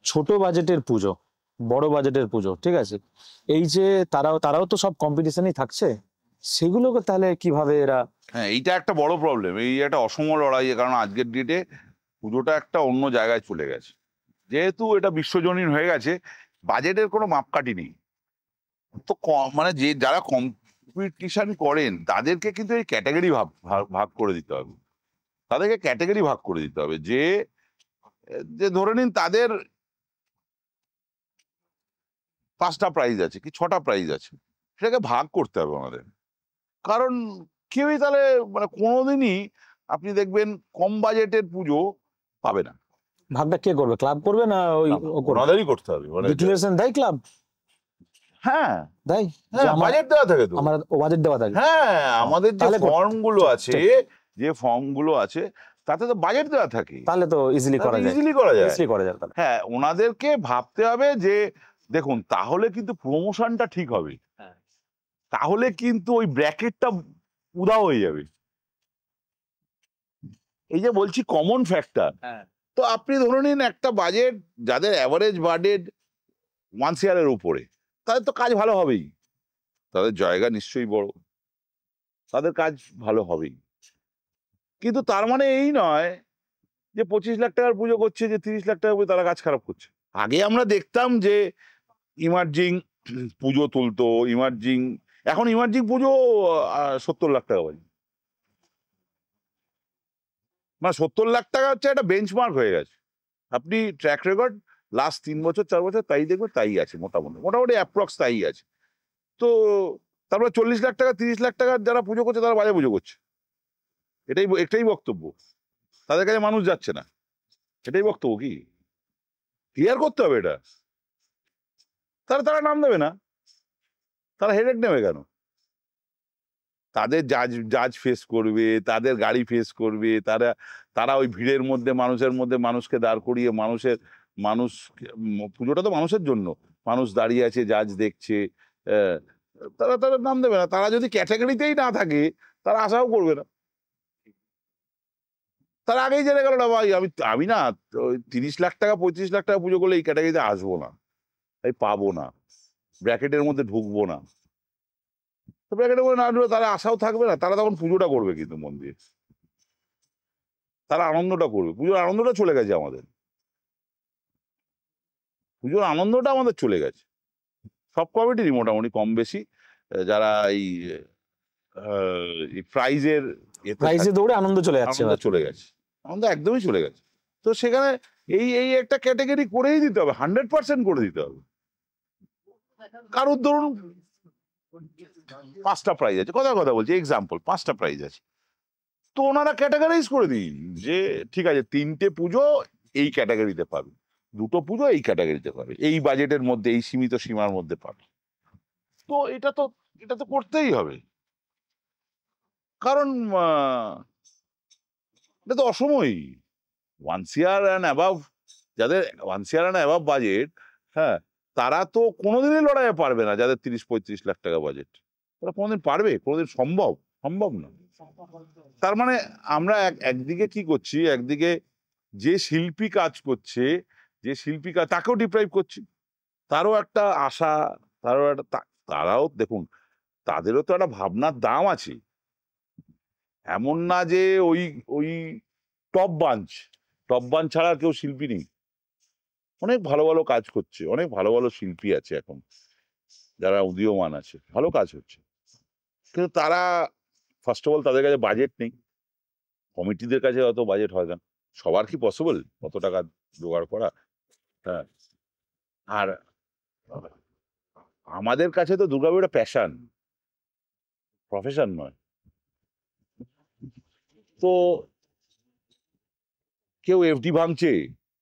ছোট বাজেটের পুজো, বড় বাজেটের পুজো, ঠিক আছে, এই যে তারাও তো সব কম্পিটিশনই থাকছে, সেগুলোকে তাহলে কিভাবে এরা? হ্যাঁ, এইটা একটা বড় প্রবলেম, এই একটা অসম লড়াই। কারণ আজকের ডেটে পুজোটা একটা অন্য জায়গায় চলে গেছে, যেহেতু এটা বিশ্বজনীন হয়ে গেছে, বাজেটের কোনো মাপকাঠি নেই। তো মানে যে যারা কম্পিটিশন করেন তাদেরকে কিন্তু এই ক্যাটাগরি ভাগ করে দিতে হবে। তাদেরকে ক্যাটাগরি ভাগ করে দিতে হবে, যে ধরে নিন তাদের 5টা প্রাইজ আছে কি 6টা প্রাইজ আছে, সেটাকে ভাগ করতে হবে আমাদের। কারণ কেউই তাহলে মানে কোনোদিনই আপনি দেখবেন কম বাজেটের পুজো পাবে না। ভাগটা কে করবে? ক্লাব করবে না ওনাদেরই করতে হবে। মানে ডিক্লারেশন দেয় ক্লাব? হ্যাঁ, দেয়, বাজেট দেওয়া থাকে তো। আমার বাজেট দেওয়া থাকে। হ্যাঁ, আমাদের যে ফর্মগুলো আছে, তাতে তো বাজেট দেওয়া থাকে। তাহলে তো ইজিলি করা যায়, ইজিলি করা যায়। হ্যাঁ, ওনাদেরকে ভাবতে হবে যে দেখুন, তাহলে কিন্তু প্রমোশনটা ঠিক হবে, তাহলে কিন্তু ওই ব্র্যাকেটটা উধাও হয়ে যাবে। এই যে বলছি কমন ফ্যাক্টর, তো আপনি ধরে নিন একটা বাজেট, যাদের অ্যাভারেজ বাজেট 1 CR উপরে, তাদের তো কাজ ভালো হবেই, তাদের জায়গা নিশ্চয়ই বড়, তাদের কাজ ভালো হবেই। কিন্তু তার মানে এই নয় যে 25 লাখ টাকার পুজো করছে, যে 30 লাখ টাকা তারা কাজ খারাপ করছে। আগে আমরা দেখতাম যে ইমার্জিং পুজো তুলতো, এখন ইমার্জিং পুজো 70 লাখ টাকা বাজে। মানে 70 লাখ টাকা হচ্ছে একটা বেঞ্চমার্ক হয়ে গেছে। আপনি ট্র্যাক রেকর্ড লাস্ট 3 বছর 4 বছর তাই দেখবেন, তাই আছে, মোটামুটি অ্যাপ্রক্স তাই আছে। তো তারপরে 40 লাখ টাকা 30 লাখ টাকার যারা পুজো করছে, তারা বাজে পুজো করছে, একটাই বক্তব্য। তাদের কাছে মানুষ যাচ্ছে না, এটাই বক্তব্য। কি ক্লিয়ার করতে হবে এটা? তারা নাম দেবে না, তারা হেডেক নেবে কেন? তাদের জাজ ফেস করবে, তাদের গাড়ি ফেস করবে, তারা ওই ভিড়ের মধ্যে মানুষকে দাঁড় করিয়ে পুজোটা তো মানুষের জন্য, মানুষ দাঁড়িয়ে আছে, জাজ দেখছে, তারা নাম দেবে না। তারা যদি ক্যাটাগরিতেই না থাকে, তারা আশাও করবে না। তার আগেই জেনে গেল না, ভাই আমি না 30 লাখ টাকা 35 লাখ টাকা পুজো করলে এই ক্যাটাগরিতে আসবো না, তাই পাবো না, ব্র্যাকেটের মধ্যে ঢুকবো না। তো ব্র্যাকেটের মধ্যে না ঢুকলে তারা আশাও থাকবে না, তারা তখন পুজোটা করবে কিন্তু মন দিয়ে, তারা আনন্দটা করবে। পুজোর আনন্দটা চলে গেছে আমাদের, পুজোর আনন্দটা আমাদের চলে গেছে সব কমিটিরই মোটামুটি কম বেশি, যারা এই প্রাইজে দৌড়ে আনন্দ চলে যাচ্ছে, আনন্দ একদমই চলে গেছে। তো সেখানে এই একটা ক্যাটাগরি করেই দিতে হবে, 100% করে দিতে হবে। কারোর ধরুন 5টা প্রাইজ আছে, কথা বলছি এক্সাম্পল, 5টা প্রাইজ আছে, তো ওনারা ক্যাটাগরাইজ করে দিন যে ঠিক আছে 3টে পুজো এই ক্যাটাগরিতে পাবে, 2টো পুজো এই ক্যাটাগরিতে পাবে, এই বাজেটের মধ্যে, এই সীমিত সীমার মধ্যে পাবে। তো এটা তো করতেই হবে, কারণ এটা তো অসময়ই। 1 CR and above, যাদের 1 CR and above বাজেট, হ্যাঁ, তারা তো কোনোদিনই লড়াইয়ে পারবে না। যাদের 30-35 লাখ টাকা বাজেট, তারা কোনোদিন পারবে? কোনোদিন সম্ভব না। তার মানে আমরা একদিকে কি করছি, একদিকে যে শিল্পী কাজ করছে, তাকেও ডিপ্রাইভ করছি, তারও একটা আশা, তারাও দেখুন, তাদেরও তো একটা ভাবনার দাম আছে। এমন না যে ওই টপ বাঞ্চ ছাড়া কেউ শিল্পী নেই, অনেক ভালো ভালো কাজ করছে, অনেক ভালো ভালো শিল্পী আছে এখন যারা উদীয়মান আছে, ভালো কাজ হচ্ছে। কিন্তু তারা ফার্স্ট অফ অল তাদের কাছে বাজেট নেই, কমিটিদের কাছে অত বাজেট হয় না, সবার কি পসিবল অত টাকা জোগাড় করা? হ্যাঁ, আর আমাদের কাছে তো দুর্গাপুর একটা প্যাশন, প্রফেশন নয়। তো কেউ এফডি ভাঙছে,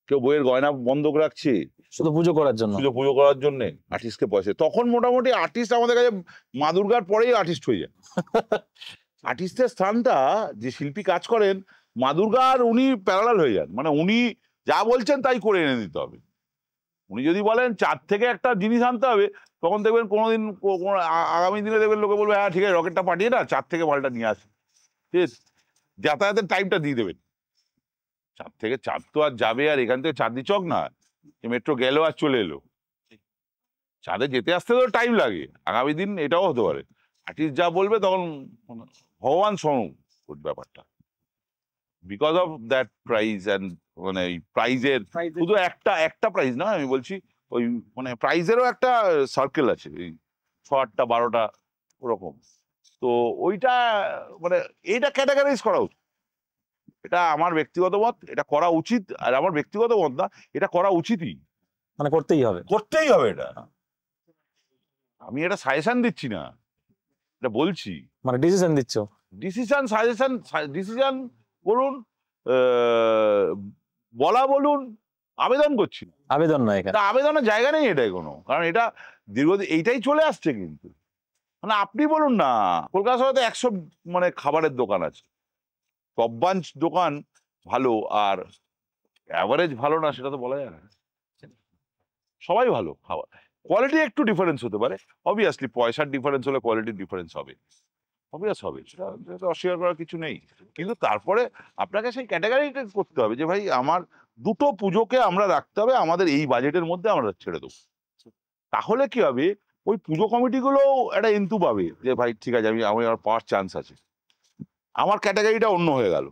কেউ বইয়ের গয়না বন্ধক রাখছে শুধু পুজো করার জন্য। পুজো পুজো করার জন্য আর্টিস্টকে পয়সা। তখন মোটামুটি আর্টিস্ট আমাদের কাছে মা দুর্গার পরেই আর্টিস্ট হয়ে যায়। আর্টিস্টের স্থানটা যে শিল্পী কাজ করেন মা দুর্গার, উনি প্যারালাল হয়ে যান, মানে উনি যা বলছেন তাই করে এনে দিতে হবে। উনি যদি বলেন চাঁদ থেকে একটা জিনিস আনতে হবে, তখন দেখবেন কোনোদিন আগামী দিনে দেখবেন লোকে বলবে হ্যাঁ ঠিক আছে রকেটটা পাঠিয়ে না, চাঁদ থেকে মালটা নিয়ে আসে। ঠিক আছে, যাতায়াতের টাইমটা দিয়ে দেবেন। চাঁদ থেকে চাঁদ তো আর যাবে, আর এখান থেকে চাঁদনি চক না যে মেট্রো গেল আর চলে এলো। চাঁদে যেতে আসতে তো টাইম লাগে। আগামী দিন এটাও হতে পারে আর্টিস্ট যা বলবে তখন ভগবান স্বরূপ ব্যাপারটা, because of that prize and মানে প্রাইজের শুধু একটা প্রাইজ না, আমি বলছি ওই মানে প্রাইজেরও একটা সার্কেল আছে, এই 6-8টা 12টা ওরকম। তো ওইটা মানে এইটা ক্যাটাগরাইজ করা উচিত, এটা আমার ব্যক্তিগত মত, এটা করা উচিত। আর আমার ব্যক্তিগত মত না, এটা করা উচিতই, মানে করতেই হবে, করতেই হবে এটা। আমি এটা সাজেশন দিচ্ছি না, এটা বলছি। মানে ডিসিশন দিচ্ছ। ডিসিশন সাজেশন, ডিসিশন বলুন, বলা বলুন, আবেদন করছি না। আবেদন নয় এখানে, তা আবেদনের জায়গা নেই এটাই কোনো, কারণ এটা দীর্ঘদিন এইটাই চলে আসছে। কিন্তু মানে আপনি বলুন না, কলকাতা শহরে 100 মানে খাবারের দোকান আছে, টপ বাঞ্চ দোকান ভালো আর অ্যাভারেজ ভালো না সেটা তো বলা যায় না। সবাই ভালো খাবার, কোয়ালিটি একটু ডিফারেন্স হতে পারে, অবভিয়াসলি পয়সার ডিফারেন্স হলে কোয়ালিটির ডিফারেন্স হবে, অবভিয়াস হবে, সেটা অস্বীকার করার কিছু নেই। কিন্তু তারপরে আপনাকে সেই ক্যাটাগরিটা করতে হবে যে ভাই আমার দুটো পুজোকে আমরা রাখতে হবে আমাদের এই বাজেটের মধ্যে, আমরা ছেড়ে দেবো। তাহলে কি হবে, ওই পুজো কমিটিগুলো একটা এন্টু পাবে যে ভাই ঠিক আছে আমি আমার পাওয়ার চান্স আছে, আমার ক্যাটাগরিটা অন্য হয়ে গেল,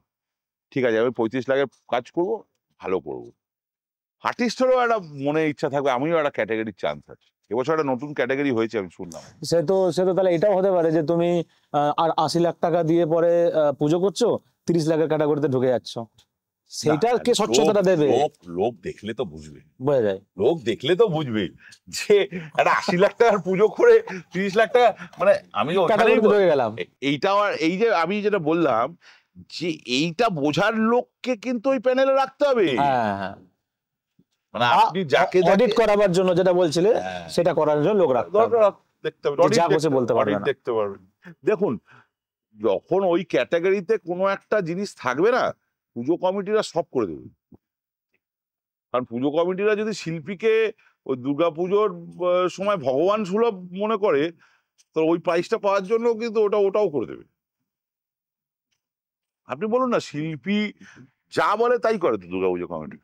ঠিক আছে আমি 35 লাখের কাজ করব, ভালো করব। আর্টিস্টেরও একটা মনে ইচ্ছা থাকবে আমিও একটা ক্যাটাগরির চান্স আছে। এবছর একটা নতুন ক্যাটাগরি হয়েছে আমি শুনলাম। সে তো তাহলে এটাও হতে পারে যে তুমি আর 80 লাখ টাকা দিয়ে পরে পুজো করছো, 30 লাখের ক্যাটাগরিতে ঢুকে যাচ্ছ, সেইটার কে স্বচ্ছতাটা দেবে? লোক দেখলে তো বুঝবে, বোঝা যায়, লোক দেখলে তো বুঝবে যে একটা 80 লাখ টাকার পুজো করে 30 লাখ টাকা, মানে আমি ওখানেই ঢুকে গেলাম। এইটা এই যে আমি যেটা বললাম যে এইটা বোঝার লোককে কিন্তু ওই প্যানেলে রাখতে হবে। হ্যাঁ হ্যাঁ, মানে আপনি যাকে অডিট করাবার জন্য যেটা বলছিলে সেটা করার জন্য লোক রাখতে হবে, দেখতে হবে, যা বলছে বলতে পারবে না। দেখতে পারবে। দেখুন যখন ওই ক্যাটাগরিতে কোনো একটা জিনিস থাকবে না, পুজো কমিটিরা সব করে দেবে। কারণ পুজো কমিটিরা যদি শিল্পীকে ওই দুর্গাপুজোর সময় ভগবান সুলভ মনে করে, তো ওই প্রাইসটা পাওয়ার জন্য কিন্তু ওটাও করে দেবে। আপনি বলুন না, শিল্পী যা বলে তাই করে তো দুর্গাপুজো কমিটি।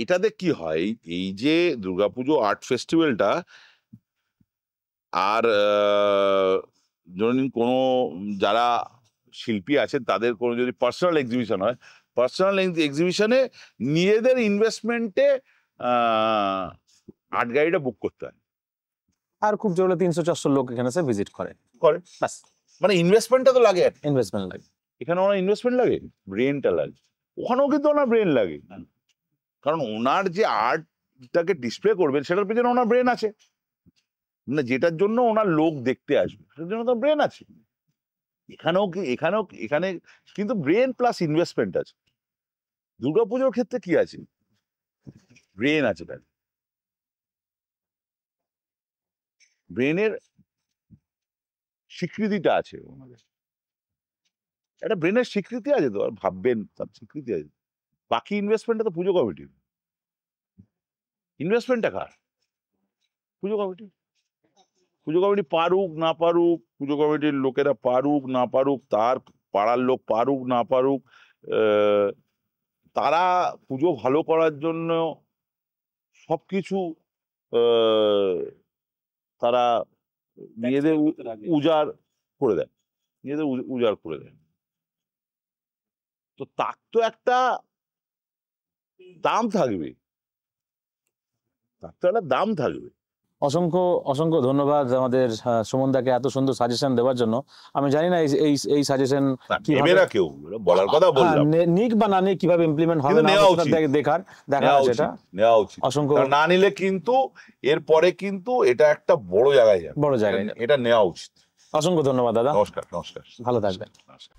এটাতে কি হয়, এই যে দুর্গাপুজো আর্ট ফেস্টিভ্যালটা, আর ধরুন কোনো যারা শিল্পী আছেন তাদের কোনো যদি পার্সোনাল এক্সিবিশন হয়, পার্সোনাল এক্সিবিশনে নিজেদের ইনভেস্টমেন্টে আর্ট গ্যালারিটা বুক করতে হয়। আর খুব জোরে 300-400 লোক এখানে এসে ভিজিট করে, ব্যাস, মানে ইনভেস্টমেন্টটা তো লাগে, ইনভেস্টমেন্ট লাগে। এখানে ওনার ইনভেস্টমেন্ট লাগে, ব্রেনটা লাগে, ওখানেও কিন্তু ওনার ব্রেন লাগে, কারণ ওনার যে আর্টটাকে ডিসপ্লে করবেন সেটার পেছনে ওনার ব্রেন আছে, মানে যেটার জন্য ওনার লোক দেখতে আসবে সেটার জন্য তো ব্রেন আছে। এখানে কিন্তু ব্রেন প্লাস ইনভেস্টমেন্ট আছে। দুর্গাপুজোর ক্ষেত্রে কি আছে, ব্রেন আছে, তার ব্রেনের স্বীকৃতিটা আছে, একটা ব্রেনের স্বীকৃতি আছে, তো আর ভাববেন তার স্বীকৃতি আছে। বাকি ইনভেস্টমেন্টটা তো পুজো কমিটির, ইনভেস্টমেন্টটা কার? পুজো কমিটি। পুজো কমিটি পারুক না পারুক, পুজো কমিটির লোকেরা পারুক না পারুক, তার পাড়ার লোক পারুক না পারুক, তারা পুজো ভালো করার জন্য সবকিছু তারা নিজেদের উজাড় করে দেয়, নিজেদের উজাড় করে দেয়। তো তার তো একটা দাম থাকবে, তার তো একটা দাম থাকবে। অসংখ্য অসংখ্য ধন্যবাদ আমাদের সুমনদাকে এত সুন্দর সাজেশন দেওয়ার জন্য। আমি জানি না এই সাজেশন না, কিভাবে নেবে না কেউ, এটা বলার কথা বললাম। নিক বা না নিক কিভাবে ইমপ্লিমেন্ট হবে কিন্তু না নেওয়া হবে সেটা উচিত। দেখার নেওয়া আছে এটা। উচিত, নেওয়া উচিত। অসংখ্য কারণ না নিলে কিন্তু এরপরে কিন্তু এটা একটা বড় জায়গায় যাবে, বড় জায়গায় এটা নেওয়া উচিত। অসংখ্য ধন্যবাদ দাদা, নমস্কার, নমস্কার, ভালো থাকবেন। নমস্কার।